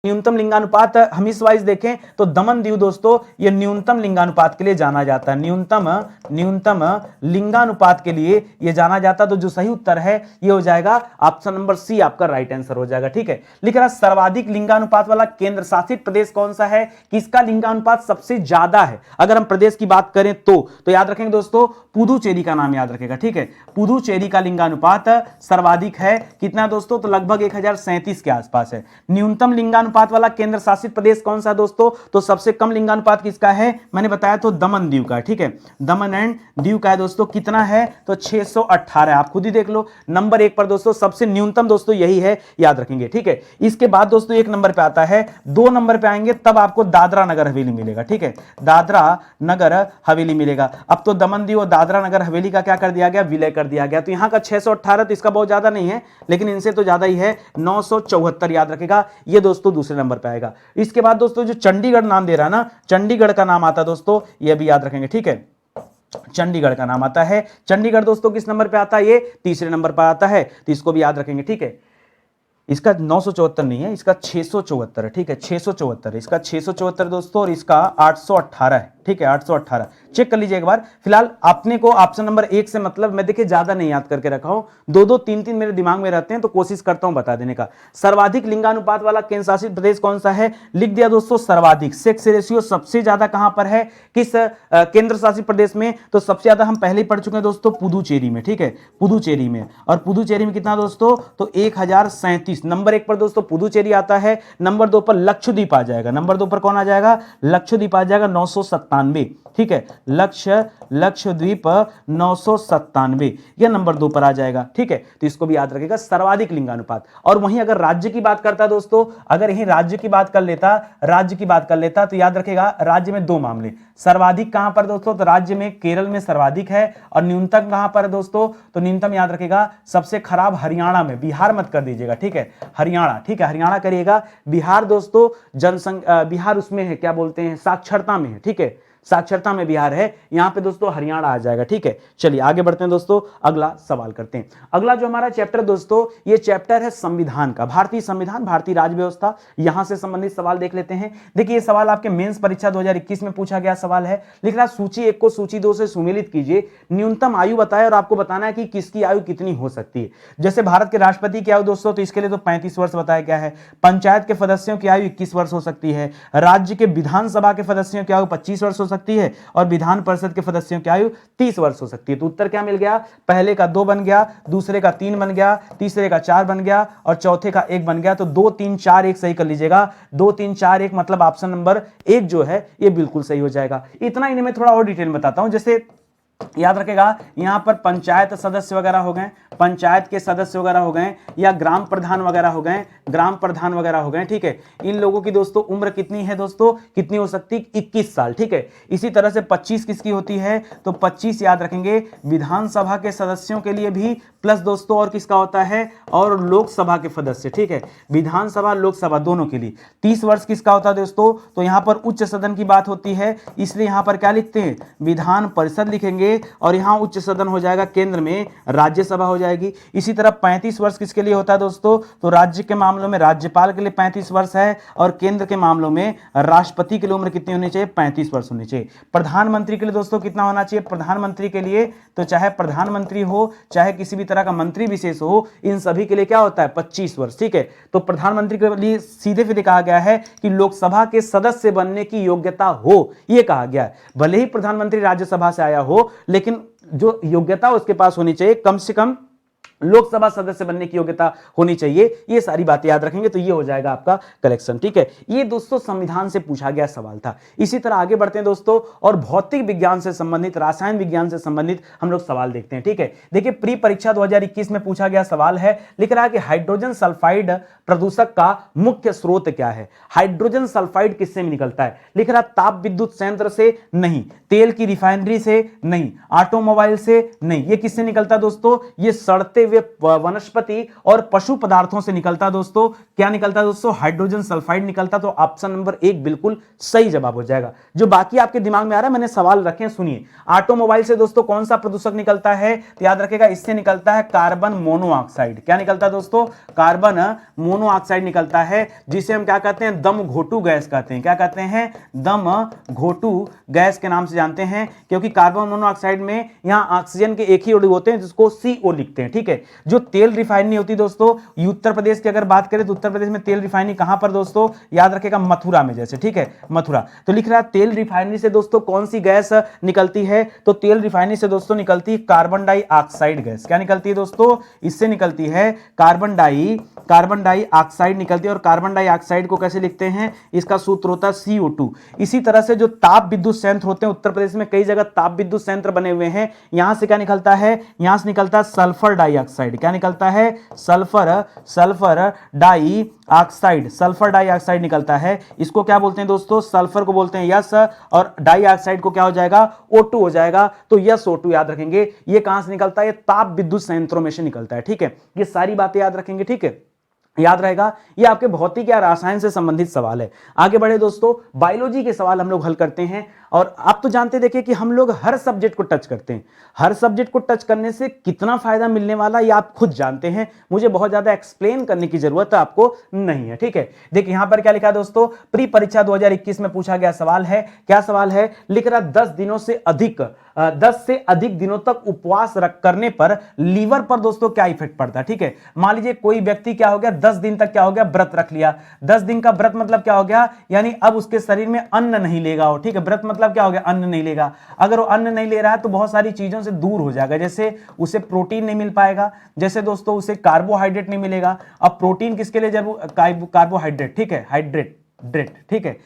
Speaker 1: न्यूनतम लिंगानुपात हम इस वाइज देखें तो दमन दीव दोस्तों ये न्यूनतम लिंगानुपात के लिए जाना जाता है। न्यूनतम लिंगानुपात के लिए ये जाना जाता, तो जो सही उत्तर है ये हो जाएगा ऑप्शन नंबर सी, आपका राइट आंसर हो जाएगा, ठीक है। लिख रहा सर्वाधिक लिंगानुपात वाला केंद्र शासित प्रदेश कौन सा है? किसका लिंगानुपात सबसे ज्यादा है? अगर हम प्रदेश की बात करें तो याद रखेंगे दोस्तों, पुदुचेरी का नाम याद रखेगा, ठीक है। पुदुचेरी का लिंगानुपात सर्वाधिक है, कितना दोस्तों? तो लगभग 1037 के आसपास है। न्यूनतम लिंगानुपात वाला केंद्र शासित प्रदेश कौन सा दोस्तों? तो सबसे कम लिंगानुपात किसका है? मैंने बताया तो दमन दीव का, ठीक है, दमन एंड दीव का है दोस्तों। कितना है? तो 618, आप खुद ही देख लो। नंबर 1 पर दोस्तों सबसे न्यूनतम दोस्तों यही है, याद रखेंगे, ठीक है। इसके बाद दोस्तों 1 नंबर पे आता है, 2 नंबर पे आएंगे तब आपको दादरा नगर हवेली मिलेगा, ठीक है, दादरा नगर हवेली मिलेगा। अब तो दमन दीव और दादरा नगर हवेली का क्या कर दिया गया? विलय कर दिया गया। तो यहां का 618, तो इसका बहुत ज्यादा नहीं है, लेकिन इनसे तो ज्यादा ही है, 974 याद रखेगा। ये दोस्तों दूसरे नंबर पे आएगा। इसके बाद दोस्तों जो चंडीगढ़ नाम दे रहा है ना, चंडीगढ़ का नाम आता है दोस्तों, ये भी याद रखेंगे, ठीक है, चंडीगढ़ का नाम आता है। चंडीगढ़ दोस्तों किस नंबर पे आता है? ये तीसरे नंबर पर आता है, तो इसको भी याद रखेंगे, ठीक है। इसका 974 नहीं है, इसका 674 है, ठीक है, 674 है इसका, 674 दोस्तों, और इसका 818 है, ठीक है, 818 चेक कर लीजिए एक बार। फिलहाल आपने को ऑप्शन नंबर 1 से मतलब मैं देखिए ज्यादा नहीं याद करके रखा हूं, 2-2 3-3 मेरे दिमाग में रहते हैं, तो कोशिश करता हूं बता देने का। सर्वाधिक लिंगानुपात वाला केंद्र शासित प्रदेश कौन सा है? लिख दिया दोस्तों सर्वाधिक। सेक्स रेशियो सबसे ज्यादा कहां पर है? किस केंद्र शासित प्रदेश में? तो सबसे ज्यादा हम पहले ही पढ़ चुके हैं दोस्तों, पुदुचेरी में, ठीक है, पुदुचेरी में। और पुदुचेरी में कितना दोस्तों? तो 1037। नंबर 1 पर दोस्तों पुदुचेरी आता है, नंबर 2 पर लक्षद्वीप आ जाएगा। नंबर 2 पर कौन आ जाएगा? लक्षद्वीप आ जाएगा, 997 997, ठीक है, लक्षद्वीप 997, यह नंबर 2 पर आ जाएगा, ठीक है। तो इसको भी याद रखिएगा, सर्वाधिक लिंगानुपात। और वहीं अगर राज्य की बात करता दोस्तों, अगर यही राज्य की बात कर लेता तो याद रखेगा राज्य में 2 मामले, सर्वाधिक कहां पर दोस्तों, तो राज्य में केरल में सर्वाधिक है, और न्यूनतम कहां पर है दोस्तों, तो न्यूनतम याद रखेगा सबसे खराब हरियाणा में, बिहार मत कर दीजिएगा, ठीक है, हरियाणा, ठीक है, हरियाणा करिएगा। बिहार दोस्तों जनसंख्या, बिहार उसमें है, क्या बोलते हैं, साक्षरता में है, ठीक है, साक्षरता में बिहार है, यहां पे दोस्तों हरियाणा आ जाएगा, ठीक है। चलिए आगे बढ़ते हैं दोस्तों, अगला सवाल करते हैं। अगला जो हमारा चैप्टर दोस्तों, ये चैप्टर है संविधान का, भारतीय संविधान, भारतीय राज्य व्यवस्था, यहां से संबंधित सवाल देख लेते हैं। देखिए ये सवाल आपके मेंस परीक्षा 2021 में पूछा गया सवाल है। लिख रहा सूची 1 को सूची 2 से सुमेलित कीजिए, न्यूनतम आयु बताए और आपको बताना है कि किसकी आयु कितनी हो सकती है। जैसे भारत के राष्ट्रपति की आयु दोस्तों, तो इसके लिए तो 35 वर्ष बताया गया है। पंचायत के सदस्यों की आयु 21 वर्ष हो सकती है। राज्य के विधानसभा के सदस्यों की आयु 25 वर्ष हो सकती है, और विधान परिषद के सदस्यों की आयु 30 वर्ष हो सकती है। तो उत्तर क्या मिल गया, पहले का 2 बन गया, दूसरे का 3 बन गया, तीसरे का 4 बन गया, और चौथे का 1 बन गया। तो 2 3 4 1 सही कर लीजिएगा, 2 3 4 1 मतलब ऑप्शन नंबर 1 जो है ये बिल्कुल सही हो जाएगा। इतना इन्हें मैं थोड़ा और डिटेल में बताता हूं। जैसे याद रखेगा यहां पर पंचायत सदस्य वगैरह हो गए, पंचायत के सदस्य वगैरह हो गए, या ग्राम प्रधान वगैरह हो गए, ग्राम प्रधान वगैरह हो गए, ठीक है। इन लोगों की दोस्तों उम्र कितनी है दोस्तों, कितनी हो सकती, 21 साल, ठीक है। इसी तरह से 25 किसकी होती है, तो 25 याद रखेंगे विधानसभा के सदस्यों के लिए भी, प्लस दोस्तों और किसका होता है, और लोकसभा के सदस्य, ठीक है, विधानसभा लोकसभा दोनों के लिए। 30 वर्ष किसका होता है दोस्तों, तो यहां पर उच्च सदन की बात होती है, इसलिए यहां पर क्या लिखते हैं, विधान परिषद लिखेंगे, और यहां उच्च सदन हो जाएगा, केंद्र में राज्यसभा हो जाएगी। इसी तरह 35 वर्ष किसके लिए होता है दोस्तों, तो राज्य के मामलों में राज्यपाल के लिए 35 वर्ष है, और केंद्र के मामलों में राष्ट्रपति के लिए उम्र कितनी होनी चाहिए, 35 वर्ष होनी चाहिए। प्रधानमंत्री के लिए दोस्तों कितना होना चाहिए, प्रधानमंत्री के लिए तो चाहे प्रधानमंत्री हो, चाहे किसी भी तरह का मंत्री विशेष हो, इन सभी के लिए क्या होता है, 25 वर्ष, ठीक है। तो प्रधानमंत्री के लिए सीधे सीधे कहा गया है कि लोकसभा के सदस्य बनने की योग्यता हो, यह कहा गया है। भले ही प्रधानमंत्री राज्यसभा से आया हो, लेकिन जो योग्यता उसके पास होनी चाहिए, कम से कम लोकसभा सदस्य बनने की योग्यता होनी चाहिए। ये सारी बातें याद रखेंगे तो ये हो जाएगा आपका कलेक्शन, ठीक है। ये दोस्तों संविधान से पूछा गया सवाल था। इसी तरह आगे बढ़ते हैं दोस्तों, और भौतिक विज्ञान से संबंधित, रसायन विज्ञान से संबंधित हम लोग सवाल देखते हैं, ठीक है। देखिए प्री परीक्षा 2021 में पूछा गया सवाल है, लिख रहा है कि हाइड्रोजन सल्फाइड प्रदूषक का मुख्य स्रोत क्या है। हाइड्रोजन सल्फाइड किससे निकलता है, लिख रहा ताप विद्युत संयंत्र से नहीं, तेल की रिफाइनरी से नहीं, ऑटोमोबाइल से नहीं, ये किससे निकलता दोस्तों, ये सड़ते हुए वनस्पति और पशु पदार्थों से निकलता दोस्तों। क्या निकलता दोस्तों, हाइड्रोजन सल्फाइड निकलता। तो ऑप्शन नंबर 1 बिल्कुल सही जवाब हो जाएगा। जो बाकी आपके दिमाग में आ रहा है, मैंने सवाल रखे, सुनिए। ऑटोमोबाइल से दोस्तों कौन सा प्रदूषक निकलता है, तो याद रखेगा इससे निकलता है कार्बन मोनोऑक्साइड। क्या निकलता है दोस्तों, कार्बन मोनोऑक्साइड निकलता है, जिसे हम क्या कहते हैं, दम घोटू गैस कहते हैं। क्या कहते हैं, दम घोटू गैस के नाम से जानते हैं, क्योंकि कार्बन मोनोऑक्साइड में यहां ऑक्सीजन के एक ही अणु होते हैं, जिसको CO लिखते हैं, ठीक है। जो तेल रिफाइनरी होती है दोस्तों, उत्तर प्रदेश की अगर बात करें तो उत्तर प्रदेश में तेल रिफाइनरी कहां पर दोस्तों, याद रखेगा मथुरा में, जैसे, ठीक है, मथुरा। तो लिख रहा है तेल रिफाइनरी से दोस्तों कौन सी गैस निकलती है, तो तेल रिफाइनरी से दोस्तों निकलती है कार्बन डाइऑक्साइड गैस। क्या निकलती है दोस्तों, इससे निकलती है कार्बन डाइऑक्साइड निकलती है। और कार्बन डाइऑक्साइड को कैसे लिखते हैं, इसका सूत्र होता है CO2। इसी तरह से जो ताप विद्युत संयंत्र होते हैं, उत्तर प्रदेश में कई जगह ताप विद्युत संयंत्र बने हुए हैं, यहां से क्या निकलता है, यहां से निकलता है सल्फर डाइऑक्साइड। क्या निकलता है, सल्फर डाइऑक्साइड निकलता है। इसको क्या बोलते हैं दोस्तों, सल्फर को बोलते हैं यस, और डाइऑक्साइड को क्या हो जाएगा, O2 हो जाएगा। तो यस O2 याद रखेंगे। ये कहां से निकलता है, ये ताप विद्युत संयंत्रों में से निकलता है, ठीक है। ये सारी बातें याद रखेंगे, ठीक है, याद रहेगा। ये आपके भौतिक या रसायन से संबंधित सवाल है। आगे बढ़े दोस्तों, बायोलॉजी के सवाल हम लोग हल करते हैं। और आप तो जानते देखिए कि हम लोग हर सब्जेक्ट को टच करते हैं। हर सब्जेक्ट को टच करने से कितना फायदा मिलने वाला ये आप खुद जानते हैं, मुझे बहुत ज्यादा एक्सप्लेन करने की जरूरत आपको नहीं है, ठीक है। देखिए यहां पर क्या लिखा है दोस्तों, प्री परीक्षा 2021 में पूछा गया सवाल है। क्या सवाल है, लिख रहा 10 से अधिक दिनों तक उपवास करने पर लीवर पर दोस्तों क्या इफेक्ट पड़ता है, ठीक है। मान लीजिए कोई व्यक्ति क्या हो गया, 10 दिन तक क्या हो गया, व्रत रख लिया। 10 दिन का व्रत मतलब क्या हो गया, यानी अब उसके शरीर में अन्न नहीं लेगा हो, ठीक है। व्रत मतलब क्या हो गया, अन्न नहीं लेगा। अगर वो अन्न नहीं ले रहा है तो बहुत सारी चीजों से दूर हो जाएगा, जैसे उसे प्रोटीन नहीं मिल पाएगा, जैसे दोस्तों उसे कार्बोहाइड्रेट नहीं मिलेगा। अब प्रोटीन किसके लिए जरूर, कार्बोहाइड्रेट, ठीक है, हाइड्रेट, ठीक है,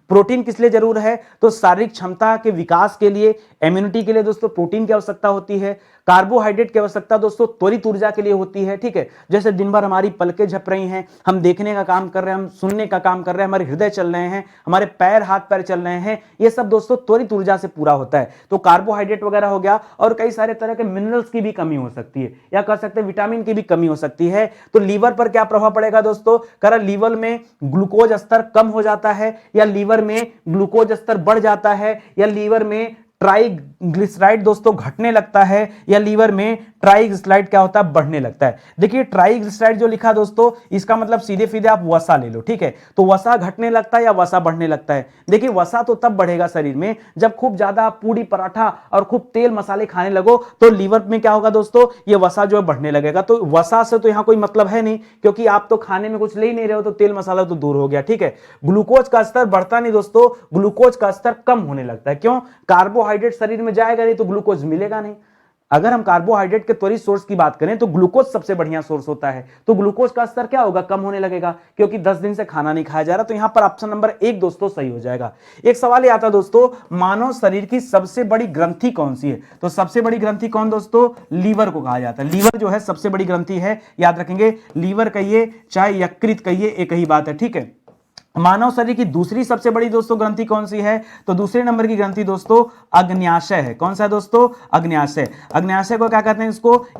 Speaker 1: प्रोटीन किस लिए जरूर है? तो शारीरिक क्षमता के विकास के लिए, इम्यूनिटी के लिए दोस्तों प्रोटीन की आवश्यकता होती है। कार्बोहाइड्रेट की आवश्यकता दोस्तों त्वरित ऊर्जा के लिए होती है, ठीक है। जैसे दिन भर हमारी पलकें झप रही हैं, हम देखने का काम कर रहे हैं, हम सुनने का काम कर रहे हैं, हमारे हृदय चल रहे हैं, हमारे पैर हाथ पैर चल रहे हैं, ये सब दोस्तों त्वरित ऊर्जा से पूरा होता है। तो कार्बोहाइड्रेट वगैरह हो गया, और कई सारे तरह के मिनरल्स की भी कमी हो सकती है, या कह सकते हैं विटामिन की भी कमी हो सकती है। तो लीवर पर क्या प्रभाव पड़ेगा दोस्तों? कह रहा लीवर में ग्लूकोज स्तर कम हो जाता है, या लीवर में ग्लूकोज स्तर बढ़ जाता है, या लीवर में ट्राइग्लिसराइड दोस्तों घटने लगता है, या लीवर में ट्राइग्लिसराइड क्या होता है? बढ़ने लगता है। देखिए ट्राइग्लिसराइड जो लिखा दोस्तों, इसका मतलब सीधे सीधे आप वसा ले लो, ठीक है। तो वसा घटने लगता है या वसा बढ़ने लगता है? देखिए वसा तो तब बढ़ेगा शरीर में जब खूब ज्यादा आप पूड़ी पराठा और खूब तेल मसाले खाने लगो, तो लीवर में क्या होगा दोस्तों? ये वसा जो है बढ़ने लगेगा। तो वसा से तो यहां कोई मतलब है नहीं, क्योंकि आप तो खाने में कुछ ले ही नहीं रहे हो, तो तेल मसाला तो दूर हो गया, ठीक है। ग्लूकोज का स्तर बढ़ता नहीं दोस्तों, ग्लूकोज का स्तर कम होने लगता है। क्यों? कार्बोहाइड्रेट शरीर में जाएगा नहीं तो ग्लूकोज मिलेगा नहीं। अगर हम कार्बोहाइड्रेट के त्वरित सोर्स की बात करें तो ग्लूकोज सबसे बढ़िया सोर्स होता है, तो ग्लूकोज का स्तर क्या होगा? कम होने लगेगा, क्योंकि 10 दिन से खाना नहीं खाया जा रहा। तो यहां पर ऑप्शन नंबर 1 दोस्तों सही हो जाएगा। एक सवाल ये आता दोस्तों, मानव शरीर की सबसे बड़ी ग्रंथि कौन सी है? तो सबसे बड़ी ग्रंथि कौन दोस्तों? लीवर को कहा जाता है। लीवर जो है सबसे बड़ी ग्रंथि है, याद रखेंगे। लीवर कहिए चाहे यकृत कहिए, एक ही बात है, ठीक है। मानव शरीर की दूसरी सबसे बड़ी दोस्तों ग्रंथि कौन सी है? तो दूसरे नंबर की ग्रंथि दोस्तों अग्न्याशय है। कौन सा है दोस्तों? अग्न्याशय। अग्न्याशय को क्या कहते हैं?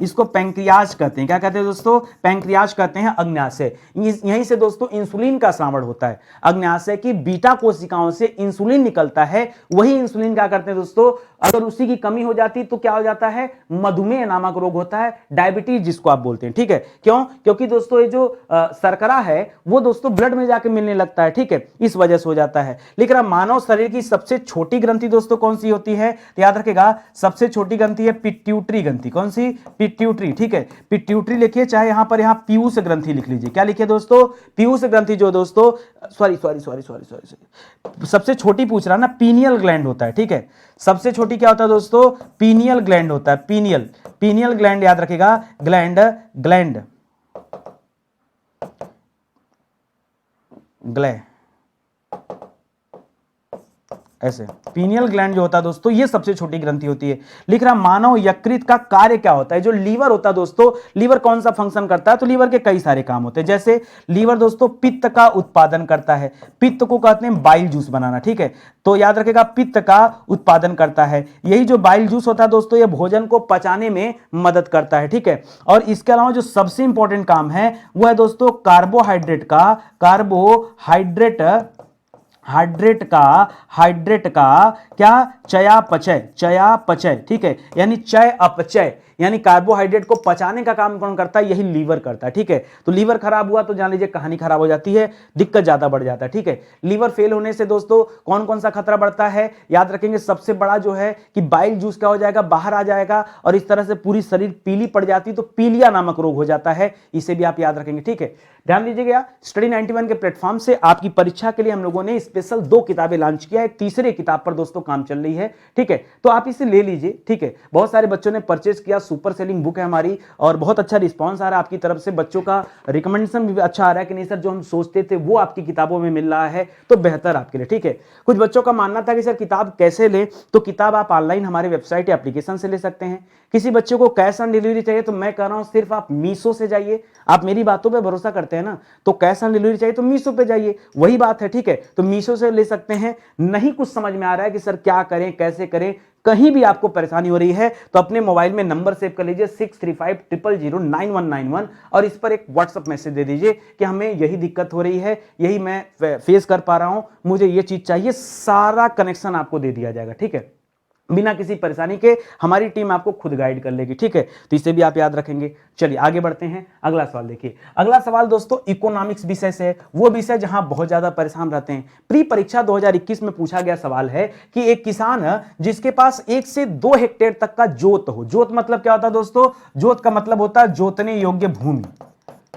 Speaker 1: इसको पैंक्रियाज कहते हैं। क्या कहते हैं दोस्तों? पैंक्रियाज कहते हैं अग्न्याशय। यहीं से दोस्तों इंसुलिन का श्रावण होता है। अग्न्याशय की बीटा कोशिकाओं से इंसुलिन निकलता है, वही इंसुलिन क्या करते हैं दोस्तों? अगर उसी की कमी हो जाती तो क्या हो जाता है? मधुमेह नामक रोग होता है, डायबिटीज जिसको आप बोलते हैं, ठीक है। क्यों? क्योंकि दोस्तों ये जो शर्करा है वो दोस्तों ब्लड में जाके मिलने लगता है, ठीक है, इस वजह से हो जाता है। लेकिन मानव शरीर की सबसे छोटी ग्रंथि दोस्तों कौन सी होती है? तो याद रखेगा सबसे छोटी ग्रंथि है पिट्यूटरी ग्रंथि। कौन सी? पिट्यूटरी, ठीक है। पिट्यूटरी लिखिए, चाहे यहां पर पीयूष ग्रंथि लिख लीजिए। क्या लिखिए दोस्तों? पीयूष ग्रंथि जो दोस्तों, सॉरी सबसे छोटी पूछ रहा ना, पीनियल ग्लैंड होता है, ठीक है। सबसे छोटी क्या होता है दोस्तों? पीनियल ग्लैंड होता है। पीनियल ग्लैंड याद रखेगा, ग्लैंड ऐसे पीनियल ग्लैंड जो होता है दोस्तों, ये सबसे छोटी ग्रंथि होती है। लिख रहा मानव यकृत का कार्य क्या होता है? जो लीवर होता है दोस्तों, लीवर कौन सा फंक्शन करता है? तो लीवर के कई सारे काम होते हैं। जैसे लीवर दोस्तों पित्त का उत्पादन करता है। पित्त को कहते हैं बाइल जूस बनाना, ठीक है। तो याद रखेगा पित्त का उत्पादन करता है। यही जो बाइल जूस होता है दोस्तों, ये भोजन को पचाने में मदद करता है, ठीक है। और इसके अलावा जो सबसे इंपॉर्टेंट काम है वो है दोस्तों हाइड्रेट का क्या? चयापचय, ठीक है, यानी चय अपचय, यानी कार्बोहाइड्रेट को पचाने का काम कौन करता है? यही लीवर करता है, ठीक है। तो लीवर खराब हुआ तो जान लीजिए कहानी खराब हो जाती है, दिक्कत ज्यादा बढ़ जाता है, ठीक है। लीवर फेल होने से दोस्तों कौन कौन सा खतरा बढ़ता है? याद रखेंगे सबसे बड़ा जो है कि बाइल जूस क्या हो जाएगा? बाहर आ जाएगा, और इस तरह से पूरी शरीर पीली पड़ जाती है, तो पीलिया नामक रोग हो जाता है। इसे भी आप याद रखेंगे, ठीक है। ध्यान दीजिएगा, स्टडी 91 के प्लेटफॉर्म से आपकी परीक्षा के लिए हम लोगों ने स्पेशल 2 किताबें लॉन्च किया है। तीसरे किताब पर दोस्तों काम चल रही है, ठीक है। तो आप इसे ले लीजिए, ठीक है। बहुत सारे बच्चों ने परचेज किया, सुपर सेलिंग बुक है हमारी, और बहुत अच्छा रिस्पांस आ रहा है आपकी तरफ से। बच्चों का रिकमेंडेशन भी अच्छा आ रहा है कि नहीं सर जो हम सोचते थे वो आपकी किताबों में मिल रहा है, तो बेहतर आपके लिए, ठीक है। कुछ बच्चों का मानना था कि सर किताब कैसे लें, तो किताब आप ऑनलाइन हमारे वेबसाइट या एप्लीकेशन से ले सकते हैं। किसी बच्चे को कैश ऑन डिलीवरी चाहिए तो मैं कह रहा हूं सिर्फ आप मीशो से जाइए। आप मेरी बातों पे भरोसा करते हैं ना, तो कैश ऑन डिलीवरी चाहिए तो मीशो पे जाइए, वही बात है, ठीक है। तो मीशो से ले सकते हैं। नहीं कुछ समझ में आ रहा है कि सर क्या करें कैसे करें, कहीं भी आपको परेशानी हो रही है तो अपने मोबाइल में नंबर सेव कर लीजिए 6350099191, और इस पर एक व्हाट्सएप मैसेज दे दीजिए कि हमें यही दिक्कत हो रही है, यही मैं फेस कर पा रहा हूं, मुझे ये चीज चाहिए। सारा कनेक्शन आपको दे दिया जाएगा, ठीक है, बिना किसी परेशानी के। हमारी टीम आपको खुद गाइड कर लेगी, ठीक है। तो इसे भी आप याद रखेंगे। चलिए आगे बढ़ते हैं। अगला सवाल देखिए। अगला सवाल दोस्तों इकोनॉमिक्स विषय से है, वो विषय जहां बहुत ज्यादा परेशान रहते हैं। प्री परीक्षा 2021 में पूछा गया सवाल है कि एक किसान जिसके पास 1 से 2 हेक्टेयर तक का जोत हो। जोत मतलब क्या होता है दोस्तों? जोत का मतलब होता है जोतने योग्य भूमि,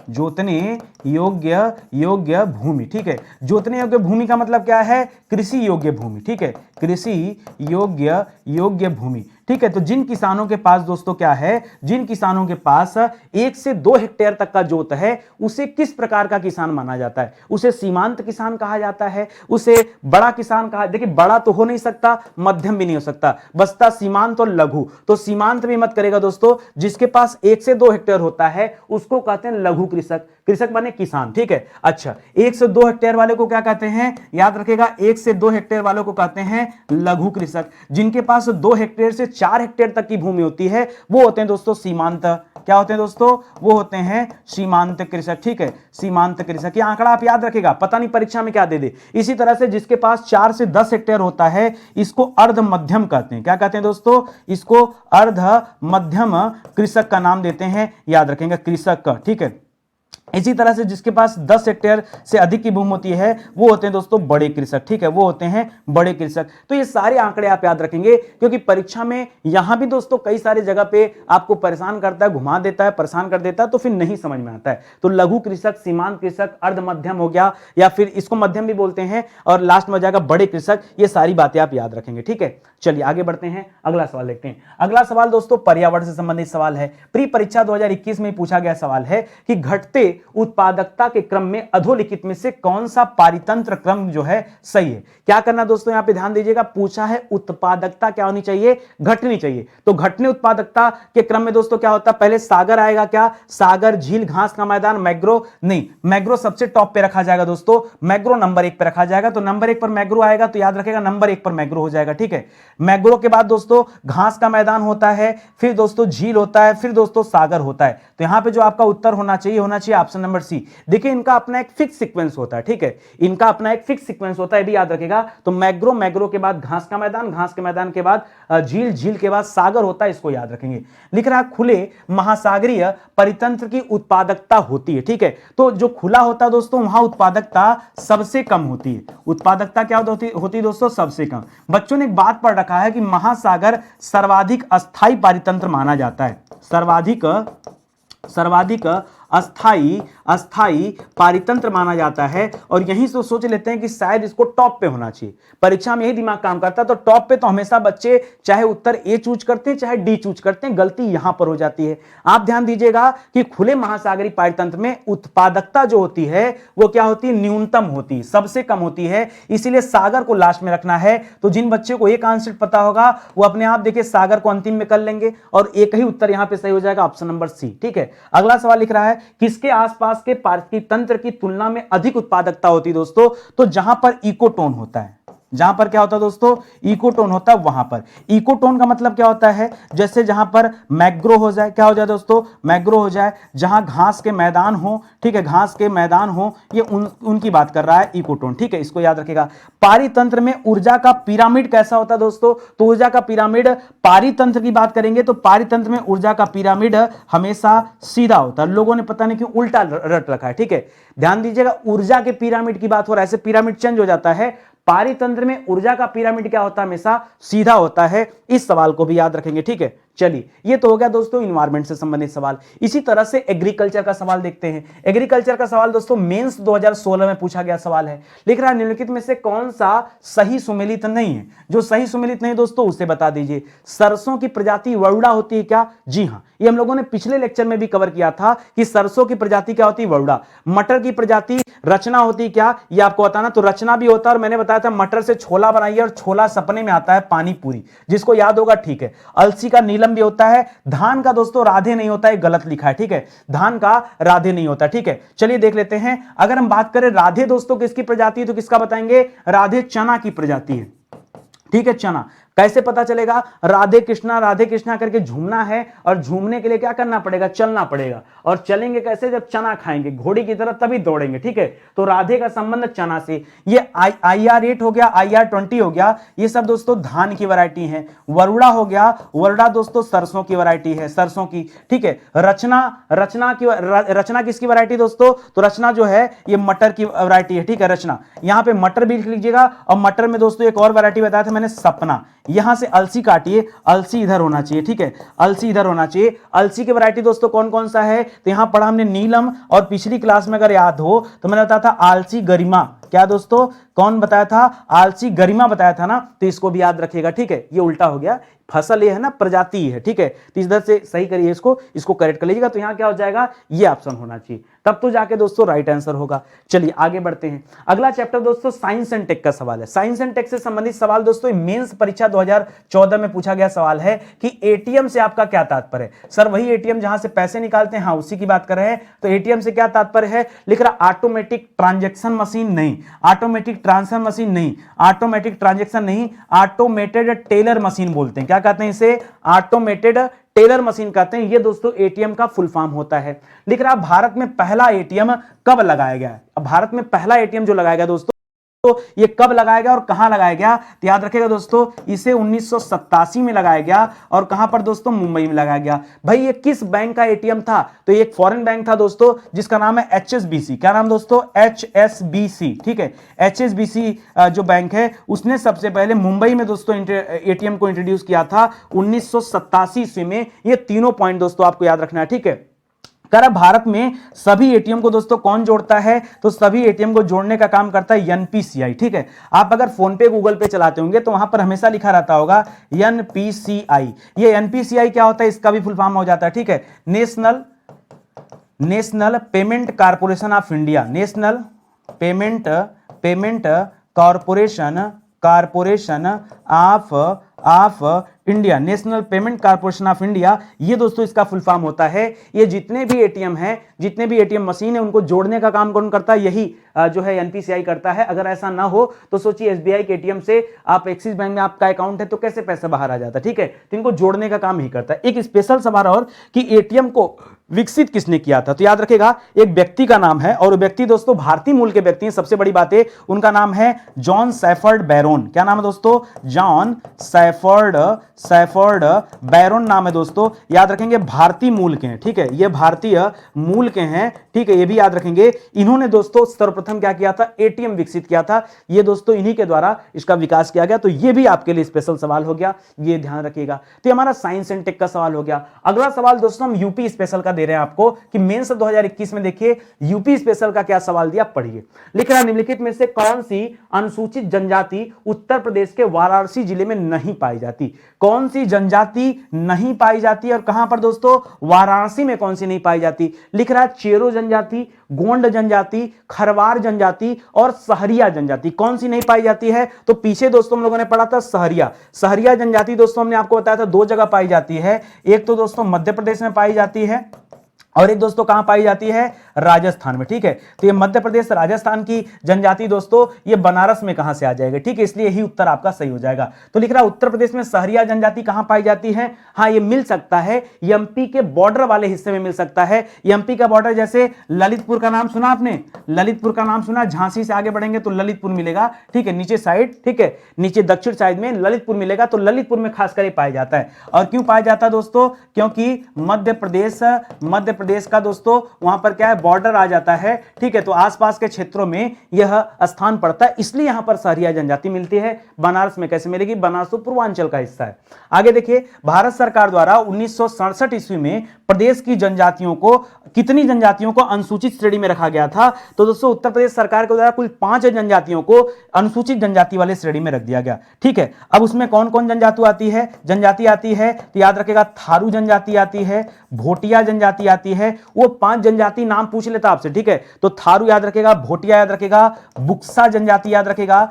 Speaker 1: जोतने योग्य भूमि, ठीक है। जोतने योग्य भूमि का मतलब क्या है? कृषि योग्य भूमि, ठीक है, कृषि योग्य भूमि। ठीक है। तो जिन किसानों के पास दोस्तों क्या है, जिन किसानों के पास 1 से 2 हेक्टेयर तक का जोत है, उसे किस प्रकार का किसान माना जाता है? उसे सीमांत किसान कहा जाता है, उसे बड़ा किसान कहा। देखिए बड़ा तो हो नहीं सकता, मध्यम भी नहीं हो सकता, बसता सीमांत और लघु। तो सीमांत भी मत करेगा दोस्तों, जिसके पास 1 से 2 हेक्टेयर होता है उसको कहते हैं लघु कृषक। कृषक माने किसान, ठीक है। अच्छा, 1 से 2 हेक्टेयर वाले को क्या कहते हैं? याद रखेगा, 1 से 2 हेक्टेयर वालों को कहते हैं लघु कृषक। जिनके पास 2 हेक्टेयर से 4 हेक्टेयर तक की भूमि होती है वो होते हैं दोस्तों सीमांत। क्या होते हैं दोस्तों? वो होते हैं सीमांत कृषक, ठीक है। सीमांत कृषक, ये आंकड़ा आप याद रखेगा, पता नहीं परीक्षा में क्या दे दे। इसी तरह से जिसके पास 4 से 10 हेक्टेयर होता है इसको अर्ध मध्यम कहते हैं। क्या कहते हैं दोस्तों? इसको अर्ध मध्यम कृषक का नाम देते हैं, याद रखेंगे, कृषक का, ठीक है। इसी तरह से जिसके पास 10 हेक्टेयर से अधिक की भूमि होती है वो होते हैं दोस्तों बड़े कृषक, ठीक है, वो होते हैं बड़े कृषक। तो ये सारे आंकड़े आप याद रखेंगे, क्योंकि परीक्षा में यहां भी दोस्तों कई सारी जगह पे आपको परेशान करता है, घुमा देता है, परेशान कर देता है, तो फिर नहीं समझ में आता है। तो लघु कृषक, सीमांत कृषक, अर्ध मध्यम हो गया, या फिर इसको मध्यम भी बोलते हैं, और लास्ट में जाएगा बड़े कृषक। ये सारी बातें आप याद रखेंगे, ठीक है। चलिए आगे बढ़ते हैं, अगला सवाल देखते हैं। अगला सवाल दोस्तों पर्यावरण से संबंधित सवाल है। प्री परीक्षा 2021 में पूछा गया सवाल है कि घटते उत्पादकता के क्रम में अधोलिखित में से कौन सा पारितंत्र क्रम जो है सही है? क्या करना दोस्तों, यहां पे ध्यान दीजिएगा, पूछा है उत्पादकता क्या होनी चाहिए? घटनी चाहिए। तो घटने उत्पादकता के क्रम में दोस्तों क्या होता है? पहले सागर आएगा, क्या? सागर, झील, घास का मैदान, मैग्रो नहीं, मैग्रो सबसे टॉप पे रखा जाएगा दोस्तों, मैग्रो नंबर 1 पे रखा जाएगा। तो नंबर 1 पर मैग्रो आएगा, तो याद रखेगा नंबर 1 पर मैग्रो हो जाएगा, ठीक है। मैग्रो के बाद दोस्तों घास का मैदान होता है, फिर दोस्तों झील होता है, फिर दोस्तों सागर होता है। तो यहां पे जो आपका उत्तर होना चाहिए ऑप्शन नंबर सी। देखिए इनका अपना एक फिक्स सीक्वेंस होता है, ठीक है, इनका अपना एक फिक्स सीक्वेंस होता है, भी याद रखेगा। तो मैग्रो, मैग्रो के बाद घास का मैदान, घास के मैदान के बाद झील, झील के बाद सागर होता है, इसको याद रखेंगे। लिख रहा है खुले महासागरीय परितंत्र की उत्पादकता होती है, ठीक है। तो जो खुला होता है दोस्तों वहां उत्पादकता सबसे कम होती है। उत्पादकता क्या होती है दोस्तों? सबसे कम। बच्चों ने एक बात पढ़ रखा है कि महासागर सर्वाधिक अस्थाई पारितंत्र माना जाता है, सर्वाधिक अस्थाई पारितंत्र माना जाता है। और यहीं से सोच लेते हैं कि शायद इसको टॉप पे होना चाहिए। परीक्षा में यही दिमाग काम करता है। तो टॉप पे तो हमेशा बच्चे चाहे उत्तर ए चूज करते हैं चाहे डी चूज करते हैं, गलती यहां पर हो जाती है। आप ध्यान दीजिएगा कि खुले महासागरीय पारितंत्र में उत्पादकता जो होती है वो क्या होती है? न्यूनतम होती है, सबसे कम होती है। इसीलिए सागर को लास्ट में रखना है। तो जिन बच्चे को एक आंसर पता होगा वो अपने आप देखिए सागर को अंतिम में कर लेंगे, और एक ही उत्तर यहां पे सही हो जाएगा, ऑप्शन नंबर सी, ठीक है। अगला सवाल लिख रहा है किसके आसपास के पारितंत्र की तुलना में अधिक उत्पादकता होती है दोस्तों? तो जहां पर इकोटोन होता है, जहां पर क्या होता है दोस्तों? इकोटोन होता है, वहां पर। इकोटोन का मतलब क्या होता है? जैसे जहां पर मैग्रो हो जाए, क्या हो जाए दोस्तों? मैग्रो हो जाए, जहां घास के मैदान हो, ठीक है, घास के मैदान हो, ये उनकी बात कर रहा है इकोटोन, ठीक है, इसको याद रखेगा। पारितंत्र में ऊर्जा का पिरामिड कैसा होता है दोस्तों? तो ऊर्जा का पिरामिड, पारितंत्र की बात करेंगे तो पारितंत्र में ऊर्जा का पिरामिड हमेशा सीधा होता है। लोगों ने पता नहीं क्यों उल्टा रट रखा है, ठीक है। ध्यान दीजिएगा, ऊर्जा के पिरामिड की बात हो रहा है, ऐसे पिरामिड चेंज हो जाता है। पारितंत्र में ऊर्जा का पिरामिड क्या होता है? हमेशा सीधा होता है। इस सवाल को भी याद रखेंगे, ठीक है। चलिए ये तो हो गया दोस्तों इन्वायरमेंट से संबंधित सवाल। इसी तरह से एग्रीकल्चर का सवाल देखते हैं। एग्रीकल्चर का सवाल दोस्तों मेंस 2016 में पूछा गया सवाल है। लिख रहा है निम्नलिखित में से कौन सा सही सुमेलित नहीं है? जो सही सुमेलित नहीं दोस्तों उसे बता दीजिए। सरसों की प्रजाति वरुड़ा होती है क्या? जी हां, ये हम लोगों ने पिछले लेक्चर में भी कवर किया था कि सरसों की प्रजाति क्या होती है? वरुड़ा। मटर की प्रजाति रचना होती है क्या? ये आपको बताना। तो रचना भी होता है, और मैंने बताया था मटर से छोला बनाइए और छोला सपने में आता है पानी पूरी, जिसको याद होगा, ठीक है। अलसी का नीलम भी होता है। धान का दोस्तों राधे नहीं होता है, गलत लिखा है, ठीक है, धान का राधे नहीं होता, ठीक है। चलिए देख लेते हैं। अगर हम बात करें राधे दोस्तों किसकी प्रजाति है, तो किसका बताएंगे? राधे चना की प्रजाति है, ठीक है, चना। कैसे पता चलेगा? राधे कृष्णा करके झूमना है, और झूमने के लिए क्या करना पड़ेगा? चलना पड़ेगा। और चलेंगे कैसे? जब चना खाएंगे घोड़ी की तरह, तभी दौड़ेंगे, ठीक है। तो राधे का संबंध चना से। ये IR8 हो गया, IR20 हो गया, ये सब दोस्तों धान की वैरायटी है। वरुड़ा हो गया, वरुड़ा दोस्तों सरसों की वैरायटी है, सरसों की, ठीक है। रचना किसकी वैरायटी दोस्तों? तो रचना जो है ये मटर की वैरायटी है, ठीक है, रचना। यहां पे मटर भी लिख लीजिएगा। और मटर में दोस्तों एक और वैरायटी बताया था मैंने, सपना। यहां से अलसी काटिए, अलसी इधर होना चाहिए, ठीक है, अलसी इधर होना चाहिए। अलसी की वैरायटी दोस्तों कौन कौन सा है? तो यहां पढ़ा हमने नीलम, और पिछली क्लास में अगर याद हो तो मैंने बताया था आलसी गरिमा, क्या दोस्तों, कौन बताया था, आलसी गरिमा बताया था ना, तो इसको भी याद रखिएगा, ठीक है। ये उल्टा हो गया, फसल ये है ना, प्रजाति है, ठीक है। तो इधर से सही करिए, इसको करेक्ट कर लीजिएगा, तो यहां क्या हो जाएगा, ये ऑप्शन होना चाहिए, तब तो जाके दोस्तों राइट आंसर होगा। चलिए आगे बढ़ते हैं। अगला चैप्टर दोस्तों साइंस एंड टेक का सवाल है। साइंस एंड टेक से संबंधित सवाल दोस्तों मेंस परीक्षा 2014 में पूछा गया सवाल है कि एटीएम से आपका क्या तात्पर्य है। सर वही एटीएम जहां से पैसे निकालते हैं, हाँ उसी की बात कर रहे हैं। तो एटीएम से क्या तात्पर्य है, लिख रहा ऑटोमेटिक ट्रांजैक्शन मशीन नहीं, ऑटोमेटिक ट्रांसफर मशीन नहीं, ऑटोमेटिक ट्रांजैक्शन नहीं, ऑटोमेटेड टेलर मशीन बोलते हैं। क्या कहते हैं इसे, ऑटोमेटेड टेलर मशीन कहते हैं। ये दोस्तों एटीएम का फुल फॉर्म होता है। लिख रहा भारत में पहला एटीएम कब लगाया गया है। अब भारत में पहला एटीएम जो लगाया गया दोस्तों, तो ये कब लगाया गया और कहां लगाया गया, तो याद रखिएगा दोस्तों, इसे 1987 में लगाया गया और कहां पर दोस्तों, मुंबई में लगाया गया। भाई ये किस बैंक का एटीएम था, तो ये एक फॉरेन बैंक था दोस्तों, जिसका नाम है एचएसबीसी। क्या नाम दोस्तों, एचएसबीसी, ठीक है। एचएसबीसी जो बैंक है, उसने सबसे पहले मुंबई में दोस्तों एटीएम को इंट्रोड्यूस किया था 1987 ईस्वी में। ये तीनों पॉइंट दोस्तों आपको याद रखना है, ठीक है। कर भारत में सभी एटीएम को दोस्तों कौन जोड़ता है, तो सभी एटीएम को जोड़ने का काम करता है एनपीसीआई, ठीक है। आप अगर फोन पे गूगल पे चलाते होंगे तो वहां पर हमेशा लिखा रहता होगा एनपीसीआई। ये एनपीसीआई क्या होता है, इसका भी फुल फॉर्म हो जाता है, ठीक है, national payment corporation of India. National payment corporation of India, national payment corporation of India, ये दोस्तों इसका फुल फॉर्म होता है। ये जितने भी एटीएम हैं, जितने भी एटीएम मशीन है, उनको जोड़ने का काम कौन करता है, यही जो है एनपीसीआई करता है। अगर ऐसा ना हो तो सोचिए एसबीआई के एटीएम से आप एक्सिस बैंक में आपका अकाउंट है तो कैसे पैसा बाहर आ जाता, ठीक है। तो इनको जोड़ने का काम ही करता है। एक स्पेशल सवाल और कि एटीएम को विकसित किसने किया था, तो याद रखेगा एक व्यक्ति का नाम है और व्यक्ति दोस्तों भारतीय मूल के व्यक्ति हैं। सबसे बड़ी बात है उनका नाम है जॉन सैफर्ड बैरोन। क्या नाम है दोस्तों, जॉन सैफर्ड बैरोन नाम है दोस्तों। याद रखेंगे भारतीय मूल के हैं, ठीक है, ये भारतीय मूल के हैं, ठीक है, ये भी याद रखेंगे। इन्होंने दोस्तों सर्वप्रथम क्या किया था, एटीएम विकसित किया था। ये दोस्तों इन्हीं के द्वारा इसका विकास किया गया। तो ये भी आपके लिए स्पेशल सवाल हो गया, ये ध्यान रखिएगा। तो ये हमारा साइंस एंड टेक का सवाल हो गया। अगला सवाल दोस्तों हम यूपी स्पेशल का दे रहे हैं आपको कि मेंस 2021 में देखिए यूपी स्पेशल का क्या सवाल दिया, पढ़िए। लिख रहा निम्नलिखित में से कौन सी अनुसूचित जनजाति उत्तर प्रदेश के वाराणसी जिले में नहीं पाई जाती। कौन सी जनजाति नहीं पाई जाती और कहां पर दोस्तों, वाराणसी में कौन सी नहीं पाई जाती। लिख रहा है चेरो जनजाति, गोंड जनजाति, खरवार जनजाति और सहरिया जनजाति। कौन सी नहीं पाई जाती है, तो पीछे दोस्तों हम लोगों ने पढ़ा था सहरिया जनजाति दोस्तों हमने आपको बताया था दो जगह पाई जाती है। एक तो दोस्तों मध्य प्रदेश में पाई जाती है और एक दोस्तों कहां पाई जाती है, राजस्थान में, ठीक है। तो ये मध्य प्रदेश राजस्थान की जनजाति दोस्तों ये बनारस में कहां से आ जाएगा, ठीक है, इसलिए यही उत्तर आपका सही हो जाएगा। तो लिख रहा उत्तर प्रदेश में सहरिया जनजाति कहां पाई जाती है, हाँ ये मिल सकता है एमपी के बॉर्डर वाले हिस्से में मिल सकता है। एमपी का बॉर्डर जैसे ललितपुर का नाम सुना आपने, ललितपुर का नाम सुना, झांसी से आगे बढ़ेंगे तो ललितपुर मिलेगा, ठीक है, नीचे साइड, ठीक है, नीचे दक्षिण साइड में ललितपुर मिलेगा। तो ललितपुर में खासकर पाया जाता है। और क्यों पाया जाता है दोस्तों, क्योंकि मध्य प्रदेश का दोस्तों वहां पर क्या है, बॉर्डर आ जाता है, ठीक है। तो आसपास के क्षेत्रों में यह स्थान पड़ता है, इसलिए यहां पर सहरिया जनजाति मिलती है। बनारस में कैसे मिलेगी, बनारस तो पूर्वांचल का हिस्सा है। आगे देखिए भारत सरकार द्वारा 1967 ईस्वी में प्रदेश की जनजातियों को, कितनी जनजातियों को अनुसूचित श्रेणी में रखा गया था, तो दोस्तों उत्तर प्रदेश सरकार के द्वारा कुल 5 जनजातियों को अनुसूचित जनजाति वाले श्रेणी में रख दिया गया, ठीक है। अब उसमें कौन कौन जनजाति आती है, तो याद रखेगा थारू जनजाति आती है, भोटिया जनजाति आती है। वो 5 जनजाति नाम पूछ लेता आपसे, ठीक है। तो थारू याद रखेगा, भोटिया याद रखेगा, बुक्सा जनजाति याद रखेगा,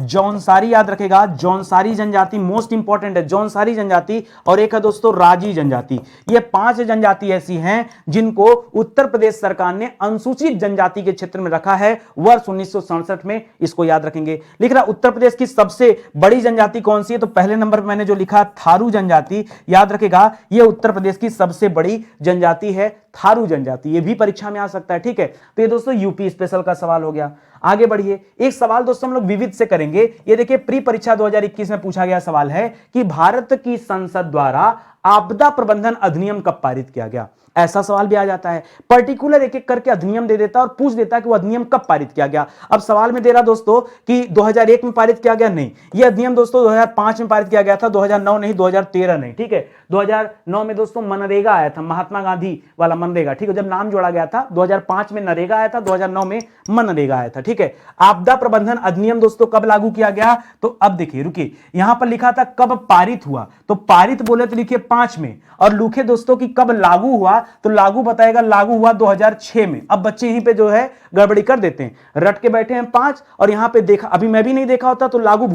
Speaker 1: जौनसारी याद रखेगा, जौनसारी जनजाति मोस्ट इंपॉर्टेंट है, जौनसारी जनजाति, और एक है दोस्तों राजी जनजाति। ये 5 जनजाति ऐसी हैं जिनको उत्तर प्रदेश सरकार ने अनुसूचित जनजाति के क्षेत्र में रखा है वर्ष 1967 में, इसको याद रखेंगे। लिख रहा उत्तर प्रदेश की सबसे बड़ी जनजाति कौन सी है, तो पहले नंबर पर मैंने जो लिखा थारू जनजाति, याद रखेगा ये उत्तर प्रदेश की सबसे बड़ी जनजाति है, थारू जनजाति। ये भी परीक्षा में आ सकता है, ठीक है। तो ये दोस्तों यूपी स्पेशल का सवाल हो गया। आगे बढ़िए, एक सवाल दोस्तों हम लोग विविध से करेंगे। ये देखिए प्री परीक्षा 2021 में पूछा गया सवाल है कि भारत की संसद द्वारा आपदा प्रबंधन अधिनियम कब पारित किया गया। ऐसा सवाल भी आ जाता है। पर्टिकुलर एक एक करके अधिनियम दे देता है और पूछ देता है कि वो अधिनियम कब पारित किया गया। अब सवाल में दे रहा दोस्तों कि 2001 में पारित किया गया, नहीं, ये अधिनियम दोस्तों 2005 में पारित किया गया था, 2009 नहीं, 2013 नहीं, ठीक है। 2009 में दोस्तों मनरेगा आया था, महात्मा गांधी वाला मनरेगा, ठीक है, जब नाम जोड़ा गया था। 2005 में नरेगा आया था, 2009 में मनरेगा आया था, ठीक है। आपदा प्रबंधन अधिनियम दोस्तों कब लागू किया गया, तो अब देखिए, रुकिए, यहां पर लिखा था कब पारित हुआ, तो पारित बोले तो लिखिए 5 में, और लिखे दोस्तों कि कब लागू हुआ, तो लागू बताएगा लागू हुआ 2006 में। अब बच्चे यहीं पे जो है गड़बड़ी कर देते हैं, रट के बैठे हैं 5, और यहां पे देखा, अभी मैं भी नहीं देखा होता तो लागू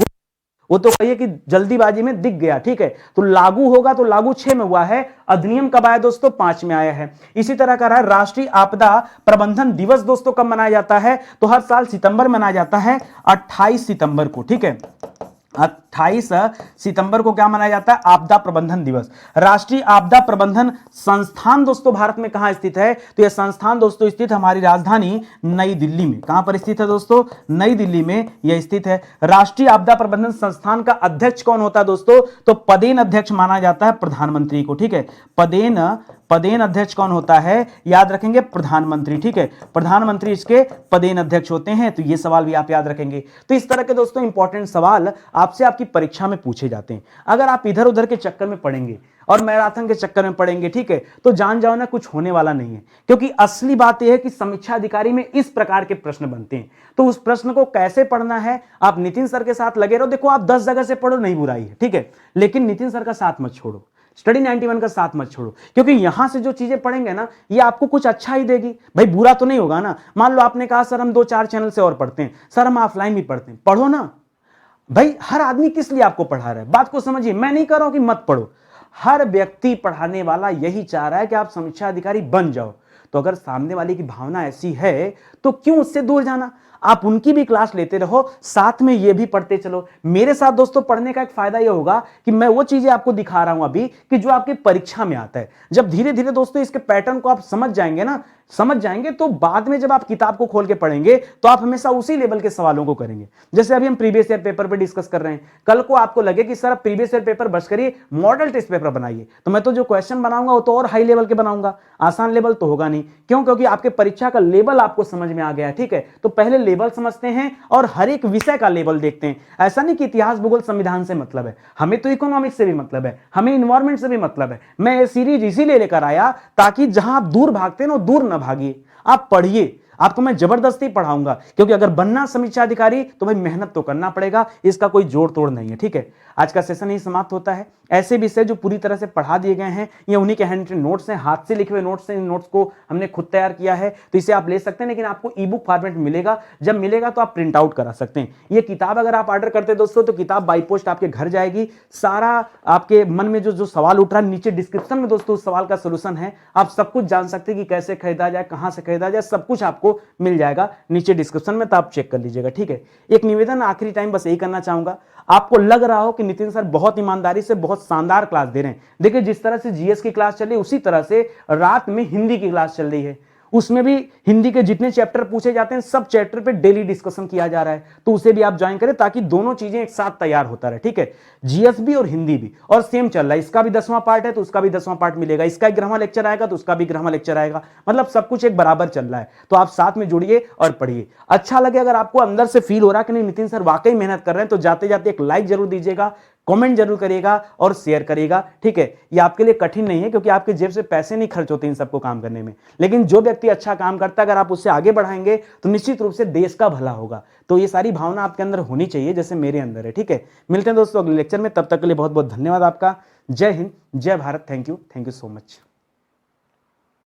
Speaker 1: वो तो कहिए कि जल्दीबाजी में दिख गया, ठीक है। तो लागू होगा तो लागू 6 में हुआ है, अधिनियम कब आया दोस्तों, 5 में आया है। इसी तरह का रहा राष्ट्रीय आपदा प्रबंधन दिवस दोस्तों कब मनाया जाता है, तो हर साल सितंबर मनाया जाता है, 28 सितंबर को, ठीक है। 28 सितंबर को क्या मनाया जाता है, आपदा प्रबंधन दिवस। राष्ट्रीय आपदा प्रबंधन संस्थान दोस्तों भारत में कहां स्थित है, तो यह संस्थान दोस्तों स्थित हमारी राजधानी नई दिल्ली में। कहां पर स्थित है दोस्तों, नई दिल्ली में यह स्थित है। राष्ट्रीय आपदा प्रबंधन संस्थान का अध्यक्ष कौन होता है दोस्तों, तो पदेन अध्यक्ष माना जाता है प्रधानमंत्री को, ठीक है। पदेन अध्यक्ष कौन होता है, याद रखेंगे प्रधानमंत्री, ठीक है। प्रधानमंत्री इसके पदेन अध्यक्ष होते हैं, तो ये सवाल भी आप याद रखेंगे। तो इस तरह के दोस्तों इंपॉर्टेंट सवाल आपसे आपकी परीक्षा में पूछे जाते हैं। अगर आप इधर उधर के चक्कर में पढ़ेंगे और मैराथन के चक्कर में पढ़ेंगे, ठीक है, तो जान जाओ ना कुछ होने वाला नहीं है। क्योंकि असली बात यह है कि समीक्षा अधिकारी में इस प्रकार के प्रश्न बनते हैं, तो उस प्रश्न को कैसे पढ़ना है, आप नितिन सर के साथ लगे रहो। देखो, आप 10 जगह से पढ़ो, नहीं बुराई है, ठीक है, लेकिन नितिन सर का साथ मत छोड़ो, स्टडी 91 का साथ मत छोड़ो, क्योंकि यहां से जो चीजें पढ़ेंगे ना, ये आपको कुछ अच्छा ही देगी। भाई बुरा तो नहीं होगा ना। मान लो आपने कहा सर हम 2-4 चैनल से और पढ़ते हैं, सर हम ऑफलाइन भी पढ़ते हैं, पढ़ो ना भाई। हर आदमी किस लिए आपको पढ़ा रहा है, बात को समझिए। मैं नहीं कह रहा हूं कि मत पढ़ो, हर व्यक्ति पढ़ाने वाला यही चाह रहा है कि आप समीक्षा अधिकारी बन जाओ। तो अगर सामने वाले की भावना ऐसी है तो क्यों उससे दूर जाना। आप उनकी भी क्लास लेते रहो, साथ में ये भी पढ़ते चलो। मेरे साथ दोस्तों पढ़ने का एक फायदा यह होगा कि मैं वो चीजें आपको दिखा रहा हूं अभी कि जो आपके परीक्षा में आता है। जब धीरे धीरे दोस्तों इसके पैटर्न को आप समझ जाएंगे ना, तो बाद में जब आप किताब को खोल के पढ़ेंगे तो आप हमेशा उसी लेवल के सवालों को करेंगे। जैसे अभी हम प्रीवियस ईयर पेपर पे डिस्कस कर रहे हैं, कल को आपको लगे कि सर प्रीवियस ईयर पेपर बस करिए, मॉडल टेस्ट पेपर बनाइए, तो मैं तो जो क्वेश्चन बनाऊंगा वो तो और हाई लेवल के बनाऊंगा, आसान लेवल तो होगा नहीं। क्यों, क्योंकि आपके परीक्षा का लेवल आपको समझ में आ गया, ठीक है। तो पहले लेवल समझते हैं और हर एक विषय का लेवल देखते हैं। ऐसा नहीं कि इतिहास भूगोल संविधान से मतलब है, हमें तो इकोनॉमिक्स से भी मतलब है, हमें इन्वायरमेंट से भी मतलब है। मैं ये सीरीज इसीलिए लेकर आया ताकि जहां आप दूर भागते हैं ना, दूर न भागिए, आप पढ़िए। आपको मैं जबरदस्ती पढ़ाऊंगा, क्योंकि अगर बनना समीक्षा अधिकारी तो भाई मेहनत तो करना पड़ेगा, इसका कोई जोड़ तोड़ नहीं है, ठीक है। आज का सेशन ही समाप्त होता है। ऐसे विषय जो पूरी तरह से पढ़ा दिए गए हैं, ये उन्हीं के हैंड रिटन नोट्स हैं, हाथ से लिखे हुए नोट्स हैं। इन नोट्स को हमने खुद तैयार किया है, तो इसे आप ले सकते हैं, लेकिन आपको ई बुक फॉर्मेट मिलेगा। जब मिलेगा तो आप प्रिंट आउट करा सकते हैं। ये किताब अगर आप ऑर्डर करते हैं दोस्तों, तो किताब बाई पोस्ट आपके घर जाएगी। सारा आपके मन में जो सवाल उठ रहा है, नीचे डिस्क्रिप्शन में दोस्तों उस सवाल का सोल्यूशन है। आप सब कुछ जान सकते हैं कि कैसे खरीदा जाए, कहां से खरीदा जाए, सब कुछ आपको मिल जाएगा नीचे डिस्क्रिप्शन में, तो आप चेक कर लीजिएगा, ठीक है। एक निवेदन आखिरी टाइम बस यही करना चाहूंगा, आपको लग रहा हो कि नितिन सर बहुत ईमानदारी से बहुत शानदार क्लास दे रहे हैं। देखिए, जिस तरह से जीएस की क्लास चल रही है, उसी तरह से रात में हिंदी की क्लास चल रही है। उसमें भी हिंदी के जितने चैप्टर पूछे जाते हैं, सब चैप्टर पे डेली डिस्कशन किया जा रहा है, तो उसे भी आप ज्वाइन करें ताकि दोनों चीजें एक साथ तैयार होता रहे, ठीक है। जीएस भी और हिंदी भी, और सेम चल रहा है। इसका भी 10वां पार्ट है तो उसका भी 10वां पार्ट मिलेगा, इसका 11वां लेक्चर आएगा तो उसका भी 11वां लेक्चर आएगा, मतलब सब कुछ एक बराबर चल रहा है। तो आप साथ में जुड़िए और पढ़िए। अच्छा लगे, अगर आपको अंदर से फील हो रहा कि नहीं नितिन सर वाकई मेहनत कर रहे हैं, तो जाते जाते एक लाइक जरूर दीजिएगा, कमेंट जरूर करिएगा और शेयर करिएगा, ठीक है। ये आपके लिए कठिन नहीं है, क्योंकि आपके जेब से पैसे नहीं खर्च होते इन सबको काम करने में, लेकिन जो व्यक्ति अच्छा काम करता है, अगर आप उससे आगे बढ़ाएंगे तो निश्चित रूप से देश का भला होगा। तो ये सारी भावना आपके अंदर होनी चाहिए, जैसे मेरे अंदर है, ठीक है। मिलते हैं दोस्तों अगले लेक्चर में, तब तक के लिए बहुत बहुत धन्यवाद आपका। जय हिंद, जय Bharat, thank you so much.